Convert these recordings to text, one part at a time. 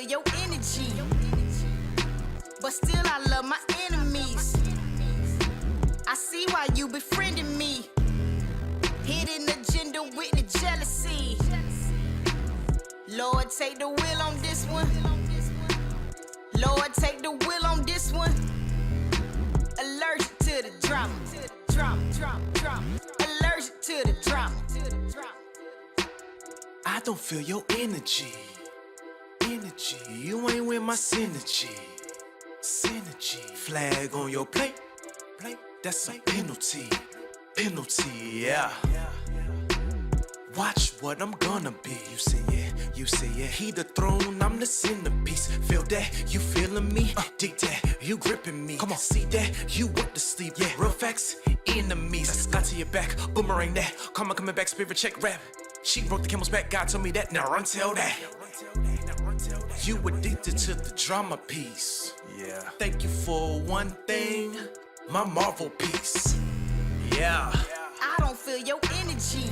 your energy, but still I love my enemies. I see why you befriending me. Hidden agenda with the jealousy. Lord, take the wheel on this one. Lord, take the wheel on this one. Allergic to the drama. Allergic to the drama. I don't feel your energy. You ain't with my synergy. Flag on your plate. That's a penalty. Yeah. Watch what I'm gonna be. You say yeah. He the throne, I'm the centerpiece. Feel that, you feeling me? Dig that, you gripping me. Come on, see that, you went to sleep. Yeah, real facts, enemies. Got to your back, boomerang that. Karma coming back, spirit check rap. She broke the camel's back, God told me that. Now run tell that. You addicted to the drama piece. Yeah. Thank you for one thing, my Marvel piece. Yeah. I don't feel your energy,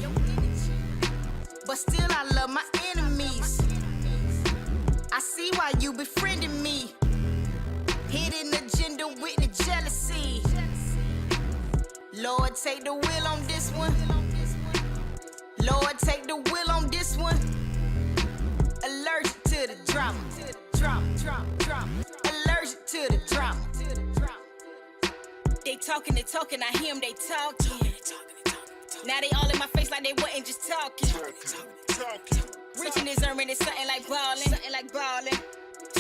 but still I love my enemies. I see why you befriending me. Hidden agenda with the jealousy. Lord, take the wheel on this one. Lord, take the wheel on this one. Allergic to the drama. Allergic to the drama. They talking, I hear them, they talking. Now they all in my face like they wasn't just talking. Rich in this urban is something like ballin'.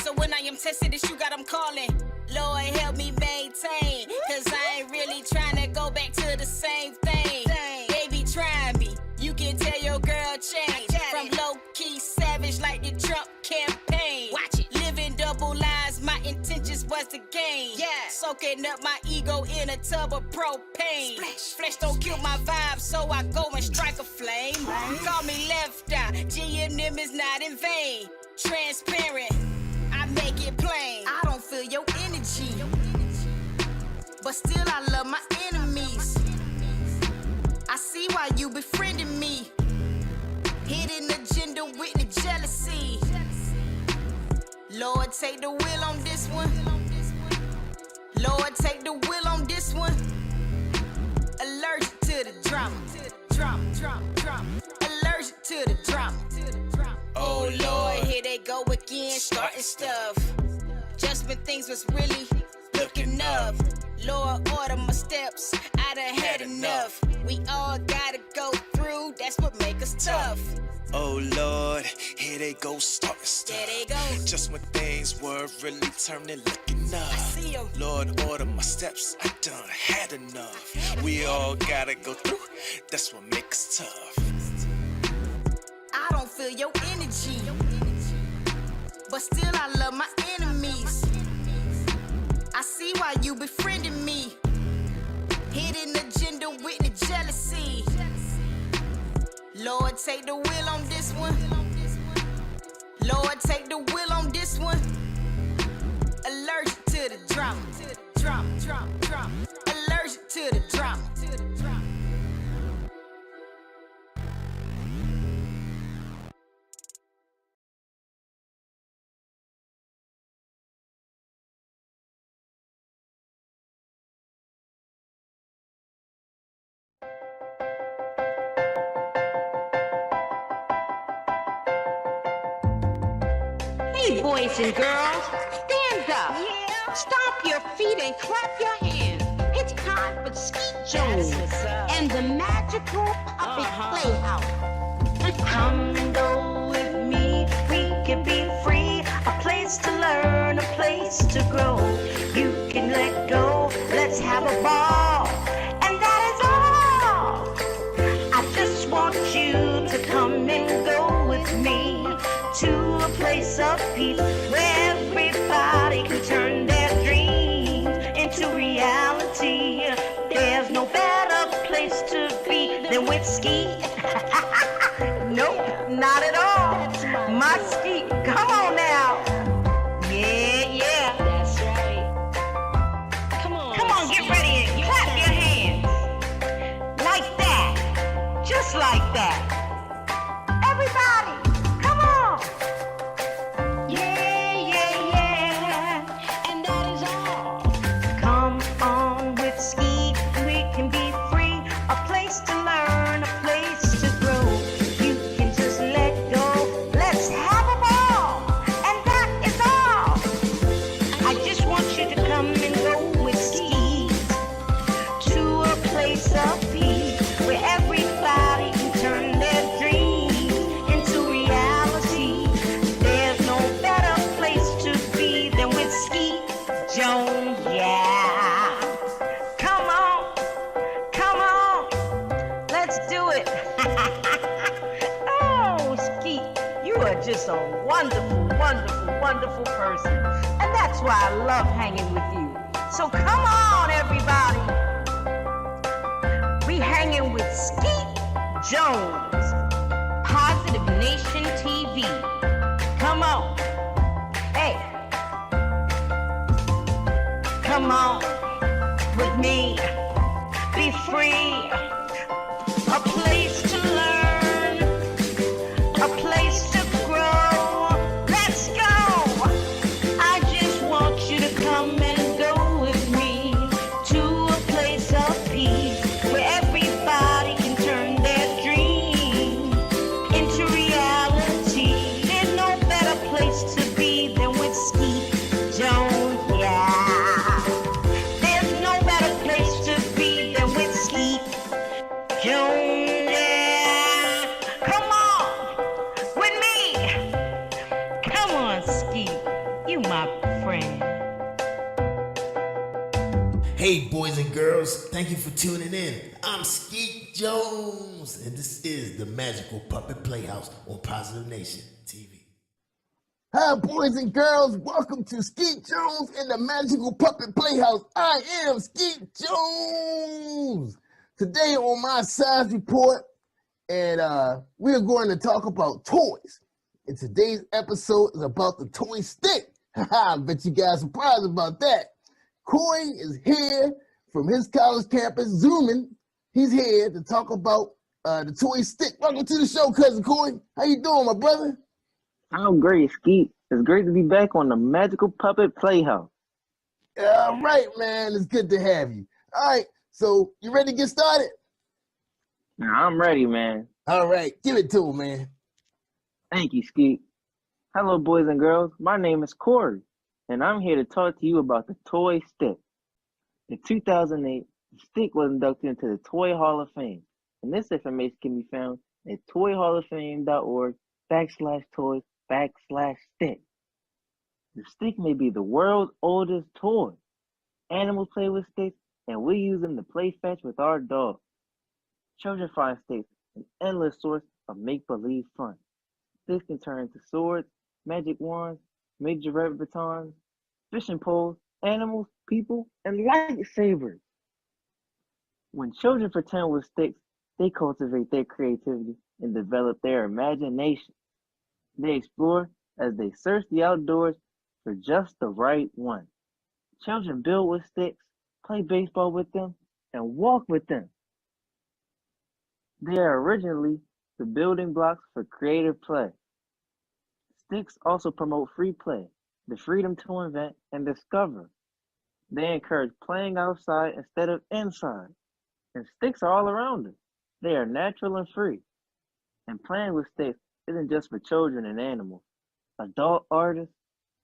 So when I am tested, this you got them calling. Lord, help me maintain, cause I ain't really trying to go back to the same thing. They be trying me, you can tell your girl change. From low-key savage like the Trump campaign. Watch it. Living double lives, my intentions was to gain. Yeah. Soaking up my ego in a tub of propane. Flesh don't kill my vibe, so I go and strike a flame. Call me left eye, G&M is not in vain. Transparent, I make it plain. I don't feel your energy, but still I love my enemies. I see why you befriending me. Hidden agenda with the jealousy. Lord, take the wheel on this one. Lord, take the wheel on this one. Allergic to the drama. Allergic to the drama. Oh Lord, here they go again, starting stuff. Just when things was really looking up. Lord, order my steps, I done had enough. We all gotta go through, that's what make us tough. Oh Lord, here they go starting stuff. There they go. Just when things were really turning, looking up. I see 'em. Lord, order my steps, I done had enough. We all gotta go through, that's what makes us tough. I don't feel your energy, but still I love my enemies. I see why you befriending me. Hidden agenda with the jealousy. Lord, take the wheel on this one. Lord, take the wheel on this one. Allergic to the drama. Allergic to the drama. Hey, boys and girls, stand up. Yeah. Stomp your feet and clap your hands. It's time for Skeet Jones and the magical puppet Playhouse. Come and go with me, we can be free. A place to learn, a place to grow. You can let go, let's have a ball. And that is all. I just want you to come and go with me to a place of peace where everybody can turn their dreams into reality. There's no better place to be than with Skeet. Nope, not at all. My Skeet, come on now. Yeah. That's right. Come on, Get ready and clap your hands. Like that. Just like that. Everybody, come on. Yeah. wonderful, wonderful, wonderful person. And that's why I love hanging with you. So come on, everybody. We hanging with Skeet Jones, Positive Nation TV. Come on. Hey. Come on with me. Be free. A place to learn. A place to grow. Let's go. I just want you to come and go with me to a place of peace where everybody can turn their dreams into reality. There's no better place to be than with Skeet Jones. Yeah. There's no better place to be than with Skeet Jones. Yeah. Come on with me. Come on, Skeet. You my friend. Hey, boys and girls, thank you for tuning in. I'm Skeet Jones, and this is the Magical Puppet Playhouse on Positive Nation TV. Hi, boys and girls. Welcome to Skeet Jones and the Magical Puppet Playhouse. I am Skeet Jones. Today on my science report, and we are going to talk about toys. And today's episode is about the toy stick. I bet you guys are surprised about that. Coy is here from his college campus, Zooming. He's here to talk about the toy stick. Welcome to the show, Cousin Coy. How you doing, my brother? I'm great, Skeet. It's great to be back on the Magical Puppet Playhouse. All right, man. It's good to have you. All right. So you ready to get started? Now, I'm ready, man. All right. Give it to him, man. Thank you, Skeet. Hello, boys and girls. My name is Corey, and I'm here to talk to you about the toy stick. In 2008, the stick was inducted into the Toy Hall of Fame, and this information can be found at toyhalloffame.org/toys/stick. The stick may be the world's oldest toy. Animals play with sticks, and we use them to play fetch with our dogs. Children find sticks an endless source of make-believe fun. Sticks can turn into swords, magic wands, major batons, fishing poles, animals, people, and lightsabers. When children pretend with sticks, they cultivate their creativity and develop their imagination. They explore as they search the outdoors for just the right one. Children build with sticks, play baseball with them, and walk with them. They are originally the building blocks for creative play. Sticks also promote free play, the freedom to invent and discover. They encourage playing outside instead of inside. And sticks are all around us. They are natural and free. And playing with sticks isn't just for children and animals. Adult artists,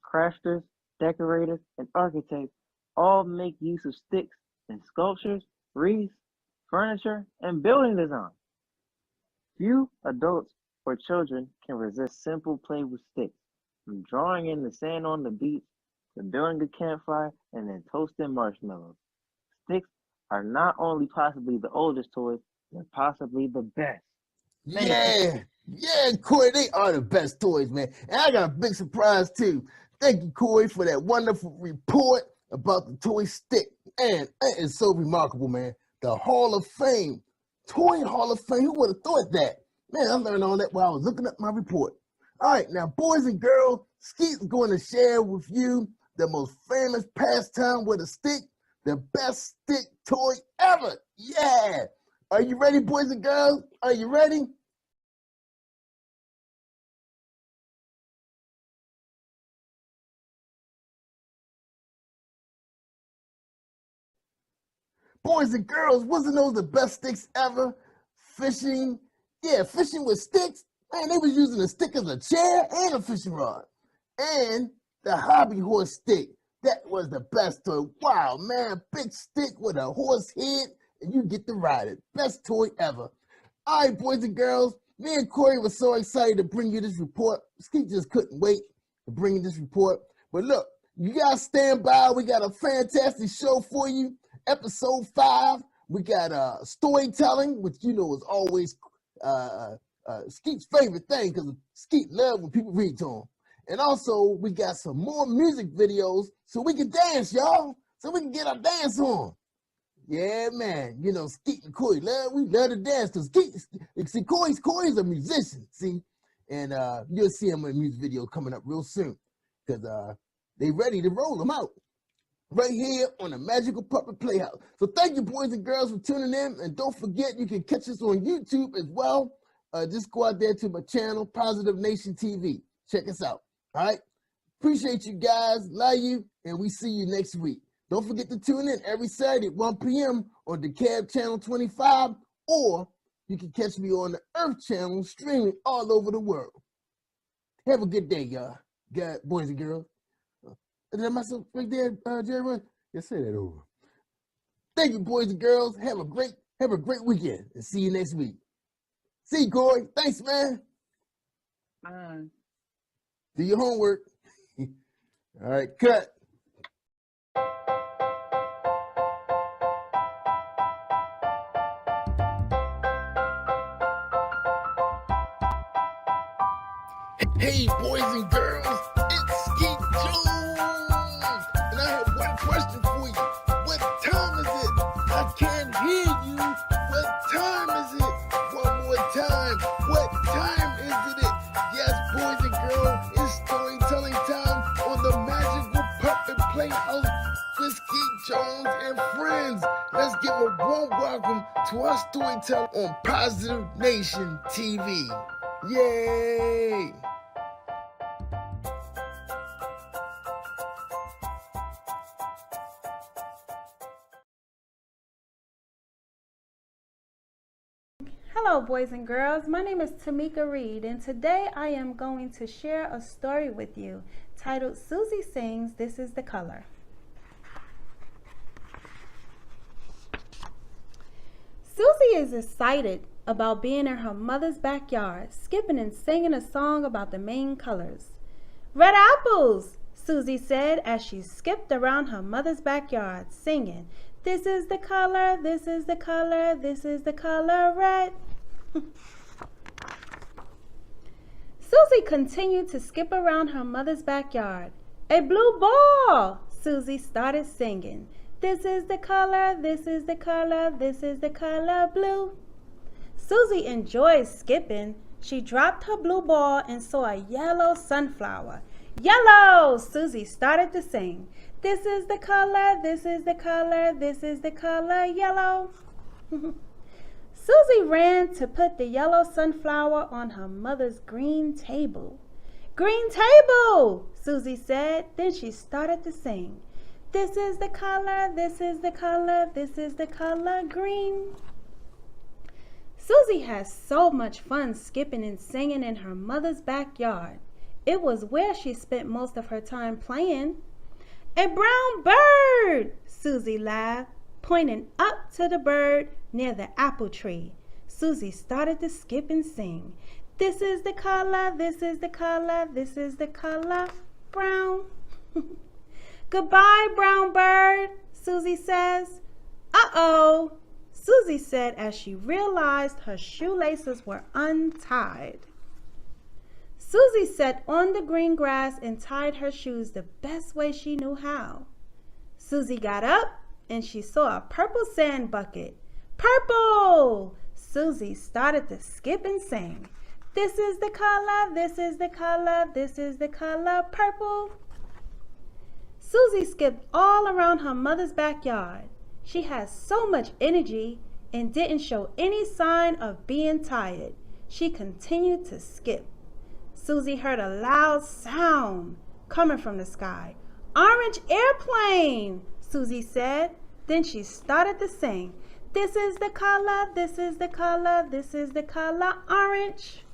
crafters, decorators, and architects all make use of sticks in sculptures, wreaths, furniture, and building design. Few adults or children can resist simple play with sticks, from drawing in the sand on the beach to building a campfire and then toasting marshmallows. Sticks are not only possibly the oldest toys, they're possibly the best. Yeah, Corey, they are the best toys, man. And I got a big surprise too. Thank you, Corey, for that wonderful report about the toy stick. And that is so remarkable, man. The Hall of Fame, Toy Hall of Fame. Who would have thought that? Man, I learned all that while I was looking up my report. All right, now, boys and girls, Skeet's going to share with you the most famous pastime with a stick, the best stick toy ever. Yeah. Are you ready, boys and girls? Are you ready? Boys and girls, wasn't those the best sticks ever? Fishing, fishing with sticks. Man, they was using a stick as a chair and a fishing rod. And the hobby horse stick, that was the best toy. Wow, man, big stick with a horse head, and you get to ride it. Best toy ever. All right, boys and girls, me and Corey were so excited to bring you this report. Skeet just couldn't wait to bring you this report. But look, you guys stand by. We got a fantastic show for you. Episode 5, we got storytelling, which you know is always Skeet's favorite thing because Skeet loves when people read to him. And also, we got some more music videos so we can dance, y'all. So we can get our dance on. Yeah, man. You know, Skeet and Corey, we love to dance. See, Corey's a musician, see? And you'll see him in music videos coming up real soon. Because they ready to roll them out. Right here on the Magical Puppet Playhouse. So thank you, boys and girls, for tuning in. And don't forget, you can catch us on YouTube as well. Just go out there to my channel, Positive Nation TV. Check us out. All right? Appreciate you guys. Love you. And we see you next week. Don't forget to tune in every Saturday at 1 p.m. on the Cab Channel 25, or you can catch me on the Earth Channel streaming all over the world. Have a good day, y'all. Boys and girls. Is that myself right there, Jerry? Yeah, say that over. Thank you, boys and girls. Have a great weekend, and see you next week. See you, Corey. Thanks, man. Bye. Do your homework. All right, cut. Hey, boys and girls, it's Skeet Jones, and I have one question for you. What time is it? I can't hear you. What time is it? One more time. What time is it? Yes, boys and girls, it's storytelling time on the Magical Puppet Playhouse with Skeet Jones and friends. Let's give a warm welcome to our storyteller on Positive Nation TV. Yay! Hello, boys and girls. My name is Tamika Reed, and today I am going to share a story with you titled Susie Sings, This is the Color. Susie is excited about being in her mother's backyard, skipping and singing a song about the main colors. Red apples, Susie said as she skipped around her mother's backyard, singing, this is the color, this is the color, this is the color red. Susie continued to skip around her mother's backyard. A blue ball, Susie started singing. This is the color, this is the color, this is the color blue. Susie enjoyed skipping. She dropped her blue ball and saw a yellow sunflower. Yellow, Susie started to sing. This is the color, this is the color, this is the color yellow. Susie ran to put the yellow sunflower on her mother's green table. Green table, Susie said. Then she started to sing. This is the color, this is the color, this is the color green. Susie had so much fun skipping and singing in her mother's backyard. It was where she spent most of her time playing. A brown bird, Susie laughed, pointing up to the bird near the apple tree. Susie started to skip and sing. This is the color, this is the color, this is the color brown. Goodbye, brown bird, Susie says. Uh-oh, Susie said as she realized her shoelaces were untied. Susie sat on the green grass and tied her shoes the best way she knew how. Susie got up and she saw a purple sand bucket. Purple! Susie started to skip and sing. This is the color, this is the color, this is the color purple. Susie skipped all around her mother's backyard. She had so much energy and didn't show any sign of being tired. She continued to skip. Susie heard a loud sound coming from the sky. Orange airplane, Susie said. Then she started to sing. This is the color, this is the color, this is the color orange.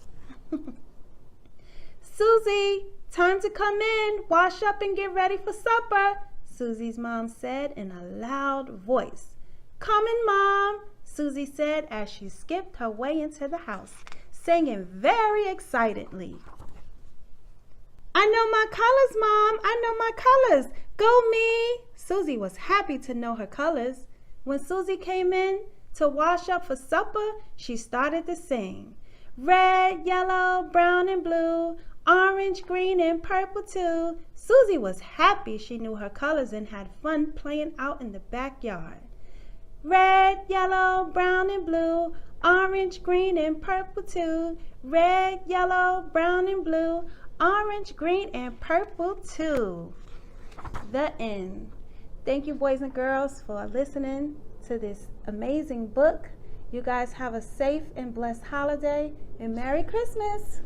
Susie, time to come in, wash up and get ready for supper, Susie's mom said in a loud voice. Coming, Mom, Susie said as she skipped her way into the house, singing very excitedly. I know my colors, Mom. I know my colors. Go me. Susie was happy to know her colors. When Susie came in to wash up for supper, she started to sing. Red, yellow, brown, and blue, orange, green, and purple too. Susie was happy she knew her colors and had fun playing out in the backyard. Red, yellow, brown, and blue, orange, green, and purple too. Red, yellow, brown, and blue, orange, green, and purple too. The end. Thank you, boys and girls, for listening to this amazing book. You guys have a safe and blessed holiday and Merry Christmas.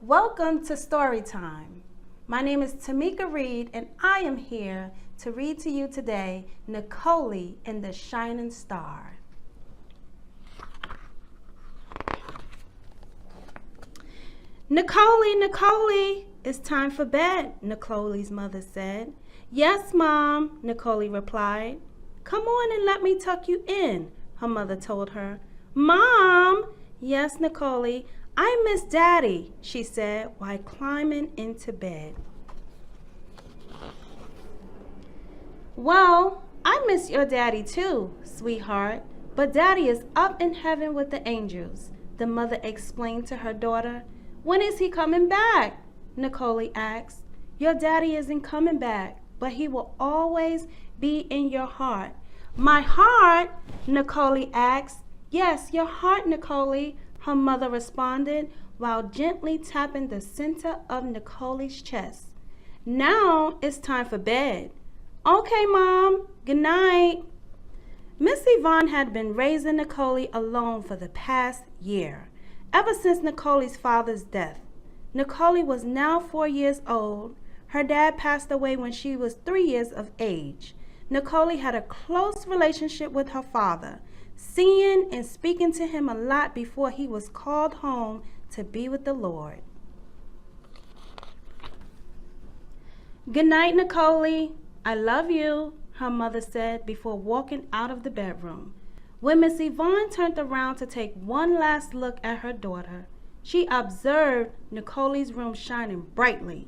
Welcome to Story Time. My name is Tamika Reed, and I am here to read to you today Nicole and the Shining Star. Nicole, it's time for bed, Nicole's mother said. Yes, Mom, Nicole replied. Come on and let me tuck you in, her mother told her. Mom! Yes, Nicole, I miss Daddy, she said while climbing into bed. Well, I miss your daddy too, sweetheart, but Daddy is up in heaven with the angels, the mother explained to her daughter. When is he coming back? Nicole asked. Your daddy isn't coming back, but he will always be in your heart. My heart? Nicole asked. Yes, your heart, Nicole, her mother responded while gently tapping the center of Nicole's chest. Now it's time for bed. Okay, Mom. Good night. Miss Yvonne had been raising Nicole alone for the past year, ever since Nicole's father's death. Nicole was now 4 years old. Her dad passed away when she was 3 years of age. Nicole had a close relationship with her father, seeing and speaking to him a lot before he was called home to be with the Lord. Good night, Nicole. I love you, her mother said before walking out of the bedroom. When Miss Yvonne turned around to take one last look at her daughter, she observed Nicole's room shining brightly.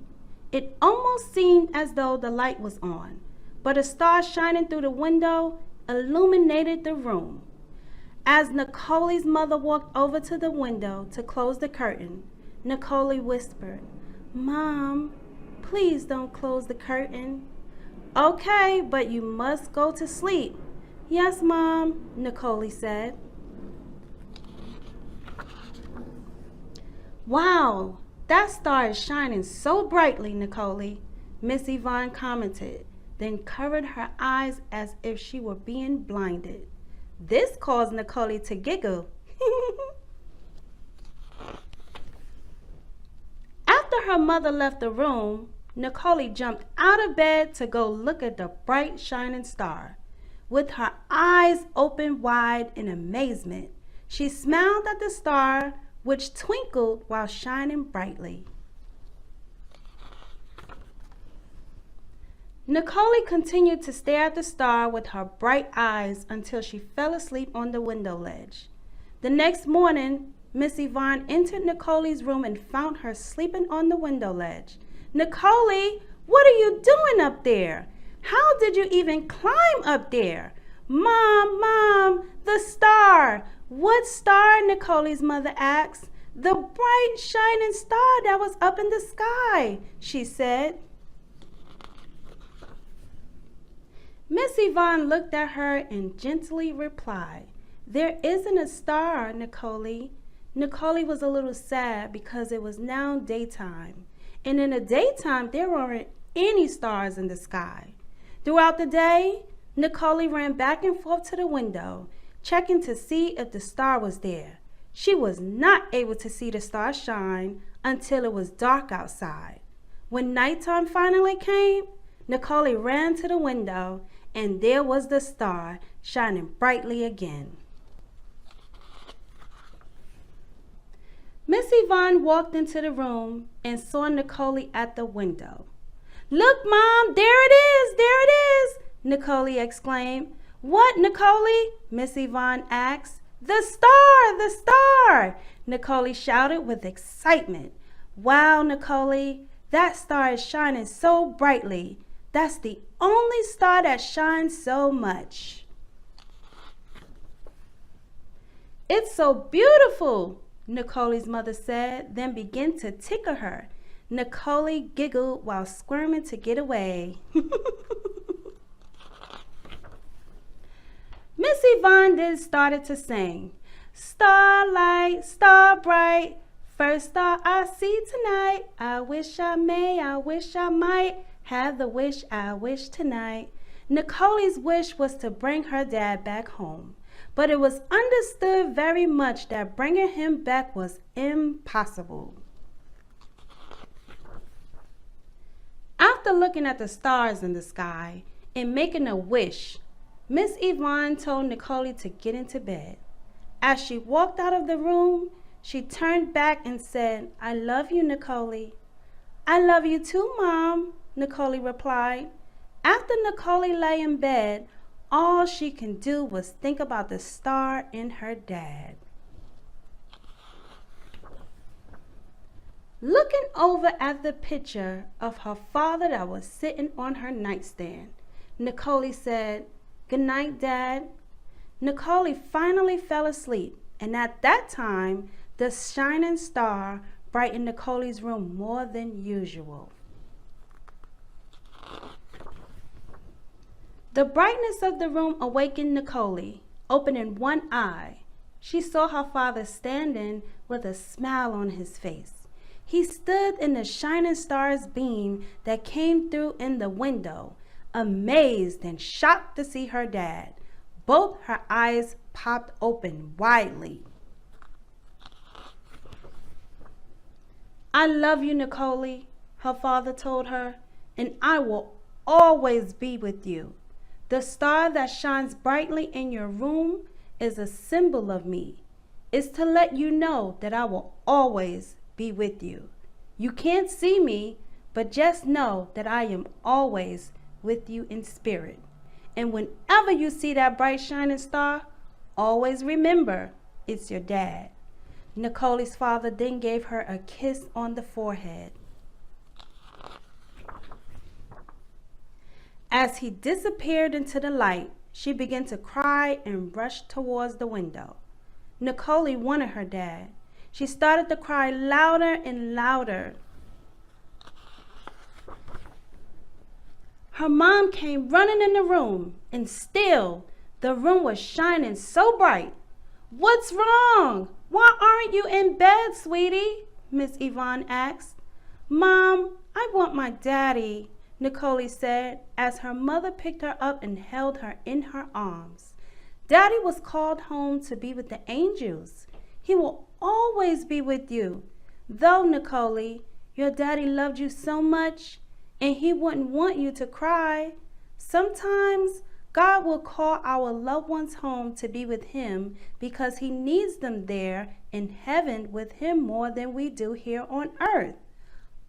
It almost seemed as though the light was on, but a star shining through the window illuminated the room. As Nicole's mother walked over to the window to close the curtain, Nicole whispered, Mom, please don't close the curtain. Okay, but you must go to sleep. Yes, Mom, Nicole said. Wow, that star is shining so brightly, Nicole, Miss Yvonne commented, then covered her eyes as if she were being blinded. This caused Nicole to giggle. After her mother left the room, Nicole jumped out of bed to go look at the bright shining star. With her eyes open wide in amazement, she smiled at the star, which twinkled while shining brightly. Nicole continued to stare at the star with her bright eyes until she fell asleep on the window ledge. The next morning, Miss Yvonne entered Nicole's room and found her sleeping on the window ledge. Nicole, what are you doing up there? How did you even climb up there? Mom, the star. What star? Nicole's mother asked. The bright shining star that was up in the sky, she said. Miss Yvonne looked at her and gently replied, There isn't a star, Nicole. Nicole was a little sad because it was now daytime, and in the daytime there weren't any stars in the sky. Throughout the day, Nicole ran back and forth to the window, checking to see if the star was there. She was not able to see the star shine until it was dark outside. When nighttime finally came, Nicole ran to the window, and there was the star shining brightly again. Miss Yvonne walked into the room and saw Nicole at the window. Look, Mom, there it is, Nicole exclaimed. What, Nicole? Miss Yvonne asked. The star, Nicole shouted with excitement. Wow, Nicole, that star is shining so brightly. That's the only star that shines so much. It's so beautiful, Nicole's mother said, then began to tickle her. Nicole giggled while squirming to get away. Miss Yvonne then started to sing. Starlight, star bright, first star I see tonight. I wish I may, I wish I might have the wish I wish tonight. Nicole's wish was to bring her dad back home, but it was understood very much that bringing him back was impossible. After looking at the stars in the sky and making a wish, Miss Yvonne told Nicole to get into bed. As she walked out of the room, she turned back and said, I love you, Nicole. I love you too, Mom, Nicole replied. After Nicole lay in bed, all she can do was think about the star in her dad. Looking over at the picture of her father that was sitting on her nightstand, Nicole said, Good night, Dad. Nicole finally fell asleep, and at that time, the shining star brightened Nicole's room more than usual. The brightness of the room awakened Nicole. Opening one eye, she saw her father standing with a smile on his face. He stood in the shining star's beam that came through in the window, amazed and shocked to see her dad. Both her eyes popped open widely. I love you, Nicole, her father told her, and I will always be with you. The star that shines brightly in your room is a symbol of me. It's to let you know that I will always be with you. You can't see me, but just know that I am always with you in spirit. And whenever you see that bright shining star, always remember it's your dad. Nicole's father then gave her a kiss on the forehead. As he disappeared into the light, she began to cry and rushed towards the window. Nicole wanted her dad. She started to cry louder and louder. Her mom came running in the room, and still the room was shining so bright. What's wrong? Why aren't you in bed, sweetie? Miss Yvonne asked. Mom, I want my daddy, Nicole said as her mother picked her up and held her in her arms. Daddy was called home to be with the angels. He will always be with you. Though, Nicole, your daddy loved you so much, and he wouldn't want you to cry. Sometimes God will call our loved ones home to be with him because he needs them there in heaven with him more than we do here on earth.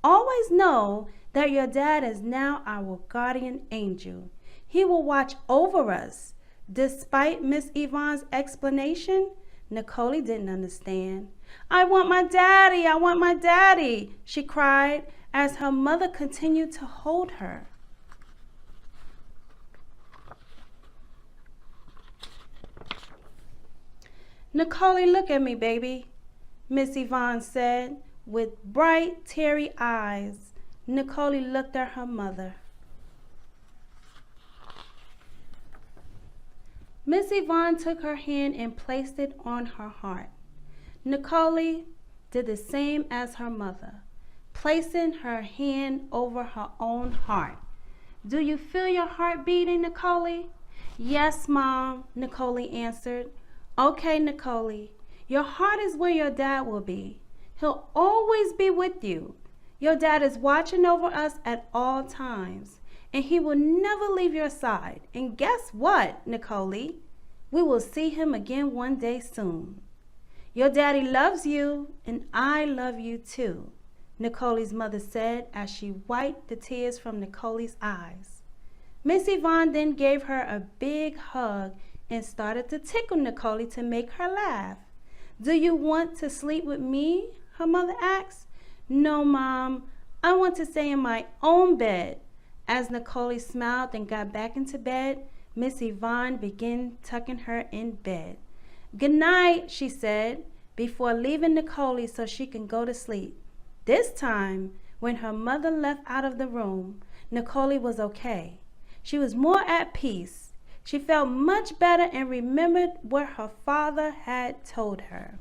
Always know that your dad is now our guardian angel. He will watch over us. Despite Miss Yvonne's explanation, Nicole didn't understand. I want my daddy, I want my daddy, she cried as her mother continued to hold her. Nicole, look at me, baby, Miss Yvonne said. With bright, teary eyes, Nicole looked at her mother. Miss Yvonne took her hand and placed it on her heart. Nicole did the same as her mother, placing her hand over her own heart. Do you feel your heart beating, Nicole? Yes, Mom, Nicole answered. Okay, Nicole, your heart is where your dad will be. He'll always be with you. Your dad is watching over us at all times, and he will never leave your side. And guess what, Nicole? We will see him again one day soon. Your daddy loves you, and I love you too, Nicole's mother said as she wiped the tears from Nicole's eyes. Miss Yvonne then gave her a big hug and started to tickle Nicole to make her laugh. Do you want to sleep with me? Her mother asked. No, Mom, I want to stay in my own bed. As Nicole smiled and got back into bed, Miss Yvonne began tucking her in bed. Good night, she said. before leaving Nicole so she can go to sleep. This time, when her mother left out of the room, Nicole was okay. She was more at peace. She felt much better and remembered what her father had told her.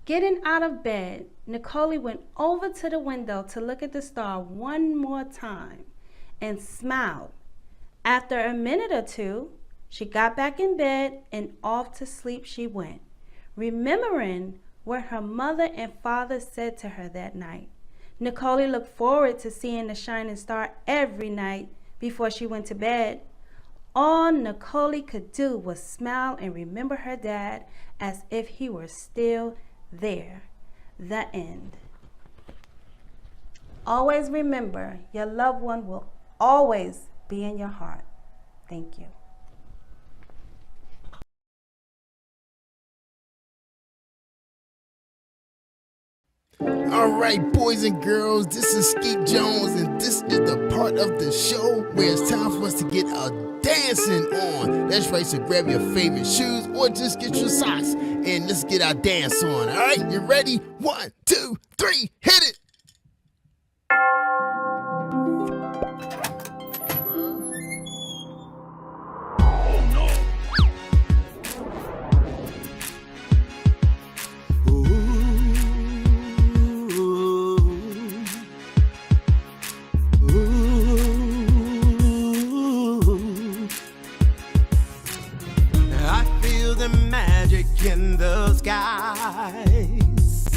Getting out of bed, Nicole went over to the window to look at the star one more time and smiled. After a minute or two, she got back in bed and off to sleep she went, remembering what her mother and father said to her that night. Nicole looked forward to seeing the shining star every night before she went to bed. All Nicole could do was smile and remember her dad as if he were still there. The end. Always remember, your loved one will always be in your heart. Thank you. All right, boys and girls, this is Skeet Jones, and this is the part of the show where it's time for us to get a dancing on. That's right, so grab your favorite shoes or just get your socks and let's get our dance on. All right, you ready? 1, 2, 3, hit it! In the skies,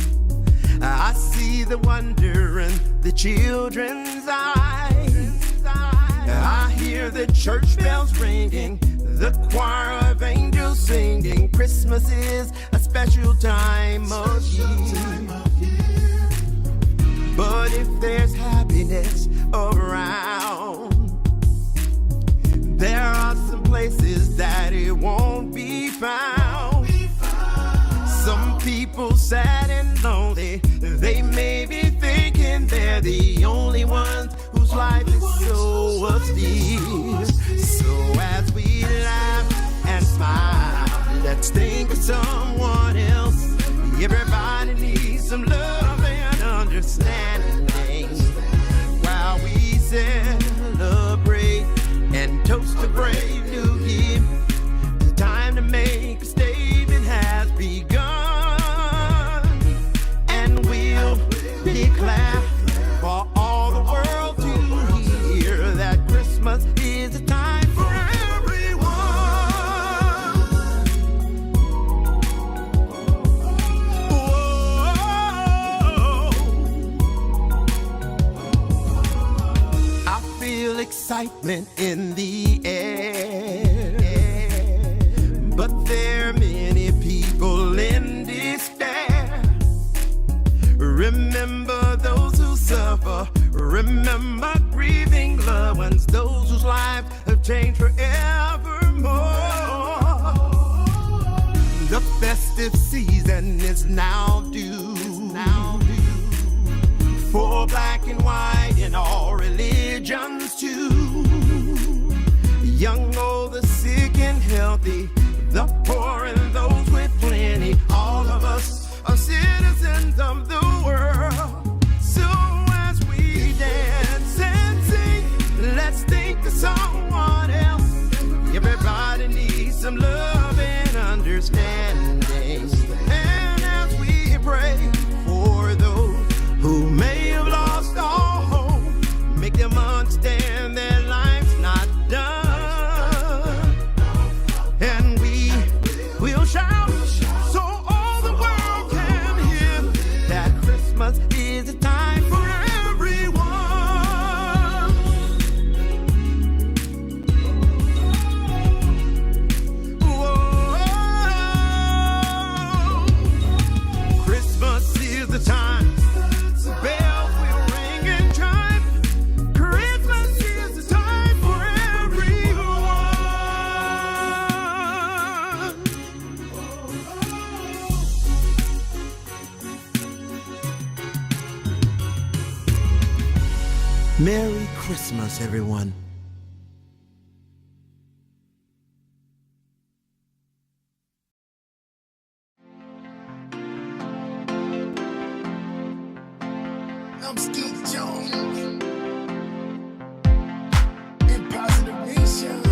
I see the wonder in the children's eyes. I hear the church bells ringing, the choir of angels singing. Christmas is a special time of year. But if there's happiness around, there are some places that it won't be found. Some people sad and lonely, they may be thinking they're the only ones whose life is so austere. So as we laugh and smile, let's think of someone else. Everybody needs some love and understanding while we celebrate and toast a brave new year. The time to make a statement has begun, and we'll declare for all the world to hear that Christmas is a time for everyone. Whoa. I feel excitement in the air, but there are many people in despair. Remember those who suffer, remember grieving loved ones, those whose lives have changed forevermore. The festive season is now due for black and white in all religions too. Young, old, the sick and healthy, the poor and those with plenty. All of us are citizens of the world. So as we dance and sing, let's think of someone else. Everybody needs some love and understanding. And as we pray for those who may have lost all hope, make them understand their life's not done. And we'll shout so all the world can hear that Christmas is a time for everyone. Whoa. Christmas is the time. Bells will ring and chime. Christmas is the time for everyone. Merry Christmas, everyone. 'Cause Christmas is the time. Bells will ring and chime. Christmas is the time for everyone. Merry Christmas, everyone. Merry Christmas, everyone. 'Cause Christmas is the time. Bells will ring and chime. Christmas is the time for everyone. Merry Christmas, everyone. I'm Skeet Jones. In Positive Nation.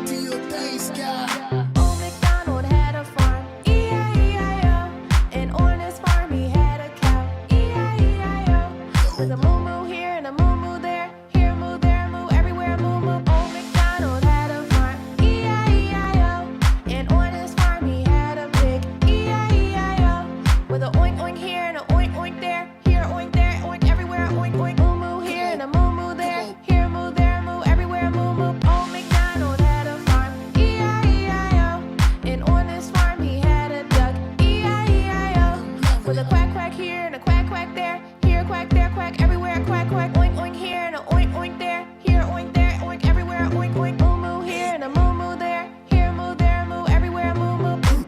Do your thing, Sky. Old MacDonald had a farm, E-I-E-I-O. And on his farm he had a cow, E-I-E-I-O. With a moo-moo here and a moo-moo there, here a moo, there a moo, everywhere a moo-moo. Old MacDonald had a farm, E-I-E-I-O. And on his farm he had a pig, E-I-E-I-O. With a oink oink here and a oink oink there, here a oink there, oink everywhere, a oink oink. Moo-moo here and a moo-moo there, here a moo, there a moo, everywhere a moo-moo. Old MacDonald had a farm, E-I-E-I-O. And on his farm he had a duck, E-I-E-I-O. With a quack quack here and a quack quack there, here a quack, there a quack, everywhere a quack quack. Oink oink here and a oink oink there, here a oink there, oink everywhere a oink oink. Moo moo here and a moo moo there, here a moo, there a moo, everywhere a moo moo.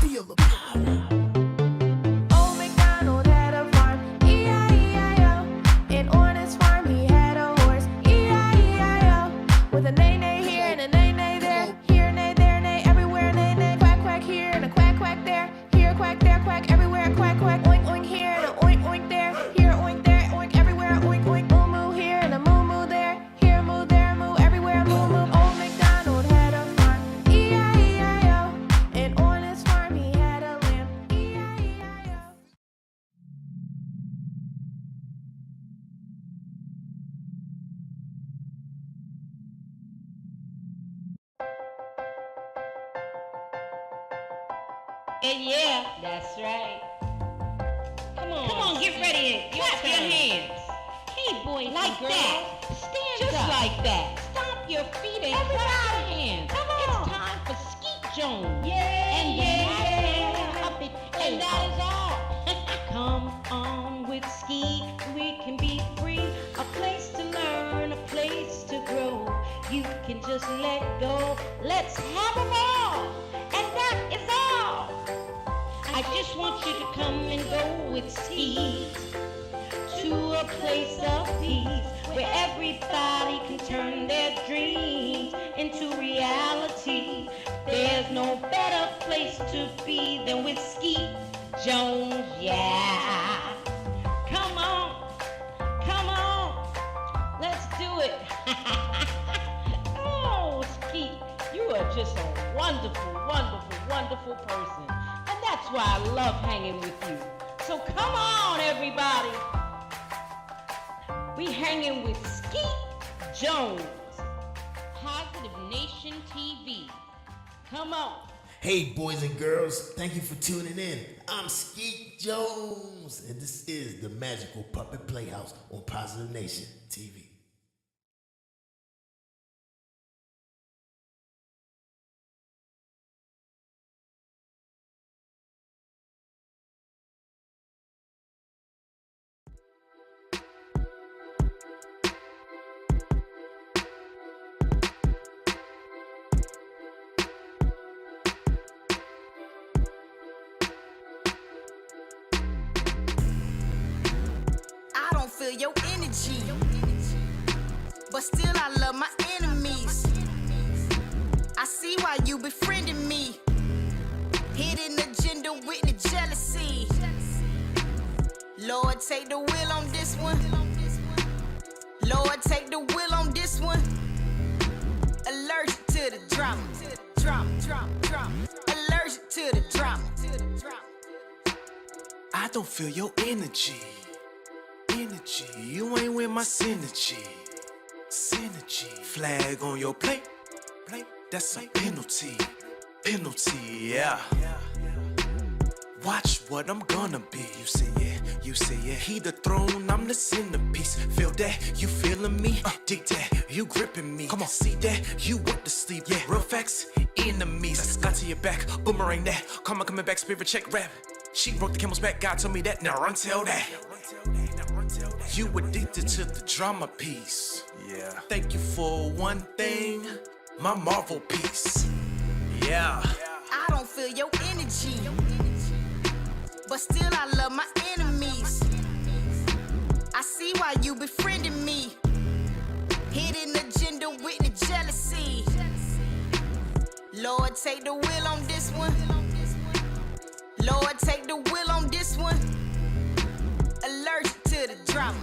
Feel the power. Old MacDonald had a farm, E-I-E-I-O. And on his farm he had a horse, E-I-E-I-O. With a neigh neigh here and a neigh neigh there, here a neigh, there a neigh, everywhere a neigh neigh. Quack quack here and a quack quack there, here a quack, there a quack, everywhere a quack quack. Oink oink here and a oink oink there, here a oink there, oink everywhere a oink oink. Moo moo here and a moo moo there, here a moo, there a moo, everywhere a moo moo. Old MacDonald had a farm, E-I-E-I-O. And on his farm he had a lamb, E-I-E-I-O. And yeah, that's right. Come on, get ready and clap your hands. Hey, boys like and girls, that. Stand just up. Like that. Stomp your feet and clap your hands. Come on. It's time for Skeet Jones. Yeah, and the puppet Playhouse. And that is all. Come on with Skeet, we can be free. A place to learn, a place to grow. You can just let go. Let's have a ball. And that is all. I just want you to come and go with Skeet to a place of peace where everybody can turn their dreams into reality. There's no better place to be than with Skeet Jones, yeah. Come on, let's do it. Oh, Skeet, you are just a wonderful, wonderful, wonderful person. And that's why I love hanging with you. So come on, everybody. We hanging with Skeet Jones. Positive Nation TV. Come on. Hey, boys and girls, thank you for tuning in. I'm Skeet Jones, and this is the Magical Puppet Playhouse on Positive Nation TV. I don't feel your energy, but still I love my enemies. I see why you befriending me. Hidden agenda with the jealousy. Lord, take the wheel on this one. Lord, take the wheel on this one. Allergic to the drama. Allergic to the drama. I don't feel your energy. You ain't with my synergy. Flag on your plate. That's a penalty. Yeah. Watch what I'm gonna be. You say yeah. He the throne, I'm the centerpiece. Feel that? You feeling me? Dig that? You gripping me? Come on, see that? You want to sleep? Yeah. Real facts, enemies. Got to your back, boomerang that. Karma coming back, spirit check rap. She broke the camel's back. God told me that. Now run tell that. You addicted to the drama piece. Yeah. Thank you for one thing, my Marvel piece. Yeah. I don't feel your energy, but still I love my enemies. I see why you befriending me. Hidden agenda with the jealousy. Lord, take the wheel on this one. Lord, take the wheel on this one. Allergic to the drama.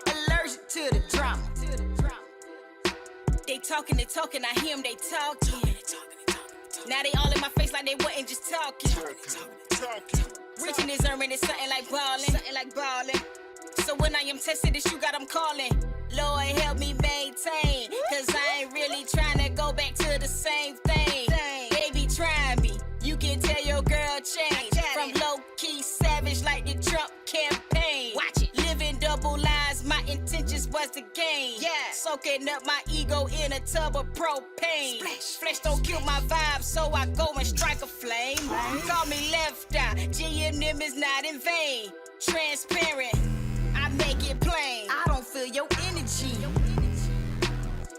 Allergic to the drama. They talking, I hear them, they talking. Now they all in my face like they wasn't just talking. Reaching this earning is something like ballin'. So when I am tested, this you got them calling. Lord help me maintain, cause I ain't really trying to go back to the same thing. They be trying me, you can tell your girl change. From low-key savage like the Trump campaign. Watch it, living double lives, my intentions was to gain. Soaking up my ego in a tub of propane. Flesh don't kill my vibe, so I go and strike a flame. Call me left eye, G&M is not in vain. Transparent, I make it plain. I don't feel your energy,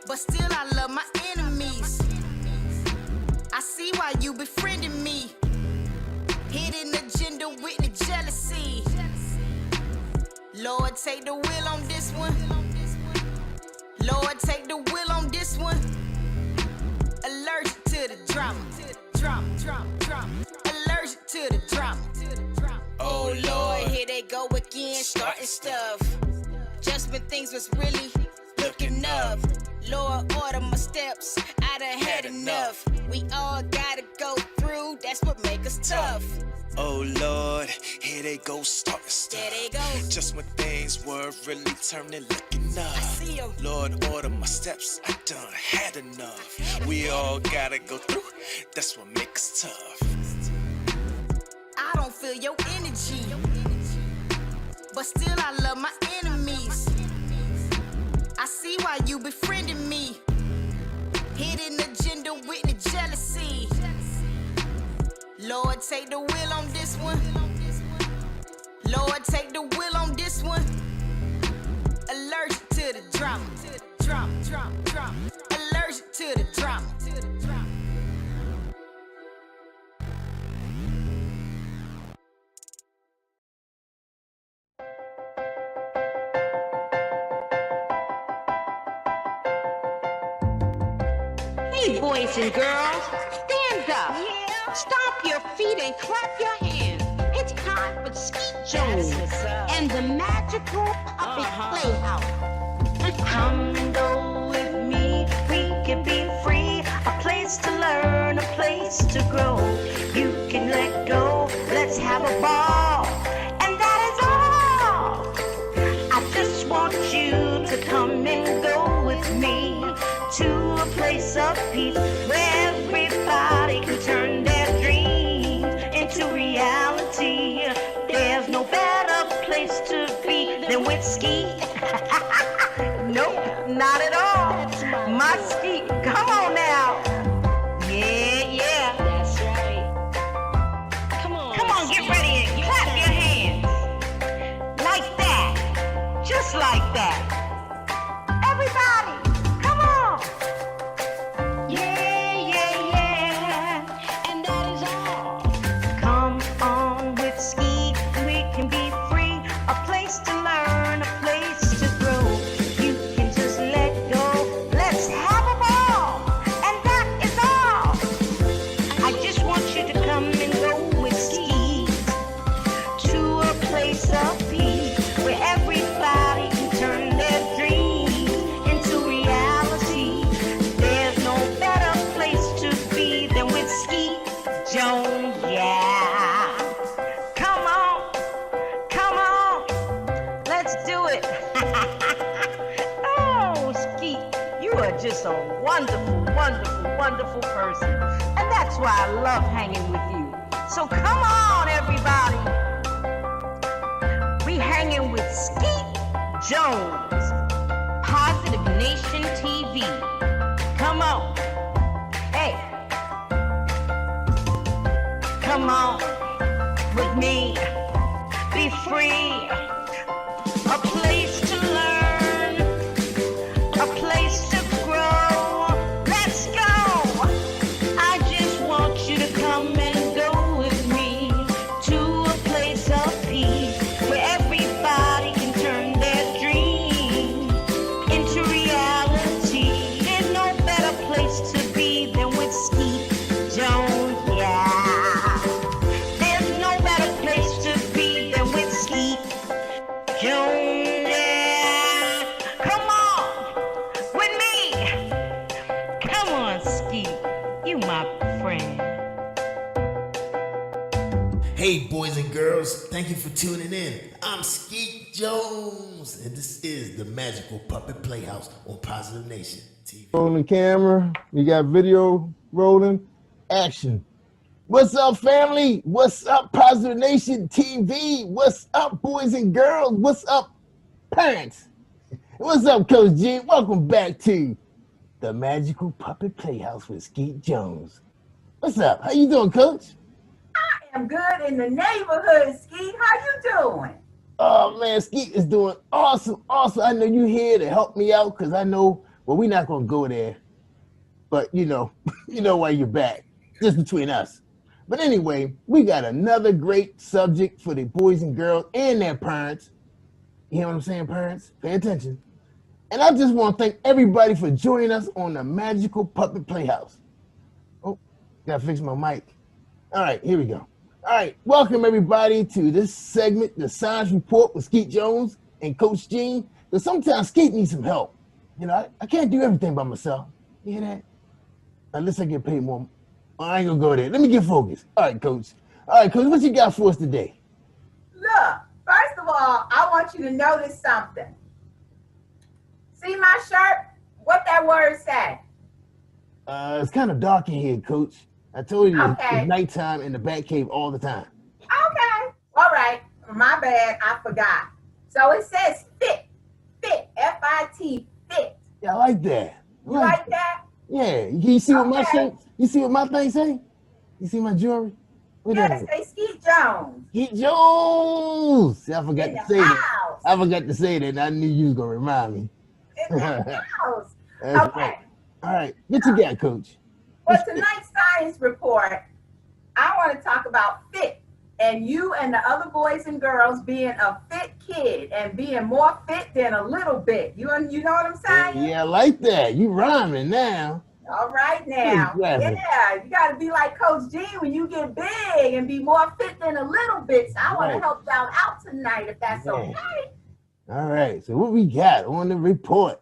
but still I love my enemies. I see why you befriending me. Hidden agenda with the jealousy. Lord, take the wheel on this one. Lord, take the wheel on this one. Allergic to the drama. Allergic to the drama. Oh Lord, here they go again, starting stuff. Just when things was really looking up. Lord, order my steps, I done had enough. We all gotta go through, that's what make us tough. Oh Lord, here they go starting stuff. There they go. Just when things were really turning, looking up. I see 'em. Lord, order my steps, I done had enough. We all gotta go through, that's what makes us tough. I don't feel your energy, but still I love my enemies. I see why you befriending me. Hidden agenda with the jealousy. Lord, take the wheel on this one. Lord, take the wheel on this one. Allergic to the drama. Allergic to the drama. Hey, boys and girls, stand up. Stomp your feet and clap your hands. It's time for Skeet Jones and the magical puppet Playhouse. Come and go with me, we can be free. A place to learn, a place to grow. You can let go, let's have a ball. And that is all. I just want you to come and go with me to a place of peace where everybody can turn their dreams into reality. There's no better place to be than with Skeet. Nope, not at all. My Skeet, come on now. Yeah. That's right. Come on, Get ready and clap your hands. Like that. Just like that. Everybody, come on. Yeah. and that is all. Come on with Skeet, we can be free. A place to learn, a place to grow. You can just let go. Let's have a ball. And that is all. I just want you to come and go with Skeet to a place of peace where everybody can turn their dreams into reality. There's no better place to be than with Skeet Jones, yeah. Come on, let's do it. Oh, Skeet, you are just a wonderful person. And that's why I love hanging with you. So come on, everybody. We hanging with Skeet Jones, Positive Nation TV. Come on. Hey. Come on with me. Be free. A place to learn. A place to grow. Let's go. I just want you to come and go with me to a place of peace where everybody can turn their dreams into reality. There's no better place to be than with Skeet Jones, yeah. Hey, boys and girls, thank you for tuning in. I'm Skeet Jones, and this is the Magical Puppet Playhouse on Positive Nation TV. Rolling camera, we got video rolling, action. What's up, family? What's up, Positive Nation TV? What's up, boys and girls? What's up, parents? What's up, Coach G? Welcome back to the Magical Puppet Playhouse with Skeet Jones. What's up? How you doing, Coach? I'm good in the neighborhood, Skeet. How you doing? Oh man, Skeet is doing awesome. I know you here to help me out because I know, well, we're not gonna go there, but you know why you're back, just between us. But anyway, we got another great subject for the boys and girls and their parents. You hear what I'm saying, parents? Pay attention. And I just want to thank everybody for joining us on the Magical Puppet Playhouse. Oh, gotta fix my mic. All right, here we go. All right, welcome everybody to this segment, the Science Report with Skeet Jones and Coach Gene. Because sometimes Skeet needs some help. You know, I can't do everything by myself. You hear that? Unless I get paid more. I ain't gonna go there. Let me get focused. All right, Coach. All right, Coach, what you got for us today? Look, first of all, I want you to notice something. See my shirt? What that word say? It's kind of dark in here, Coach. I told you Okay. it's nighttime in the Bat Cave all the time. Okay. All right. My bad. I forgot. So it says fit. Fit. F-I-T. Fit. Yeah, I like that. You like that? Yeah. You see what my Okay. shirt? You see what my thing say? You see my jewelry? What Yeah, that it say Skeet Jones. Skeet Jones. See, I forgot In to the say that. house. I forgot to say that. And I knew you was gonna remind me. In the house. That's Okay. right. All right. What you got, Coach? For tonight's science report, I want to talk about fit and you and the other boys and girls being a fit kid and being more fit than a little bit. You know what I'm saying? Yeah, I like that. You rhyming now. All right now. Exactly. Yeah, you got to be like Coach G when you get big and be more fit than a little bit. So I want to Right. help y'all out tonight if that's Yeah. okay. All right. So what we got on the report?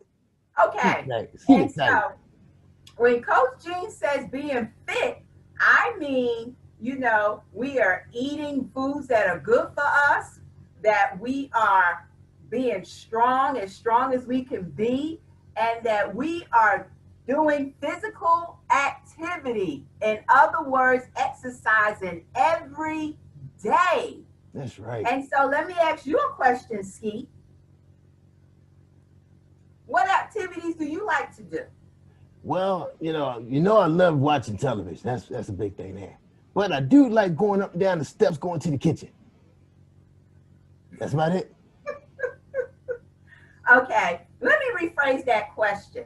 Okay. Skeet And excited. so when Coach Gene says being fit, I mean, we are eating foods that are good for us, that we are being strong as we can be, and that we are doing physical activity. In other words, exercising every day. That's right. And so let me ask you a question, Skeet. What activities do you like to do? Well, I love watching television. That's a big thing there. But I do like going up and down the steps, going to the kitchen. That's about it. Okay, let me rephrase that question.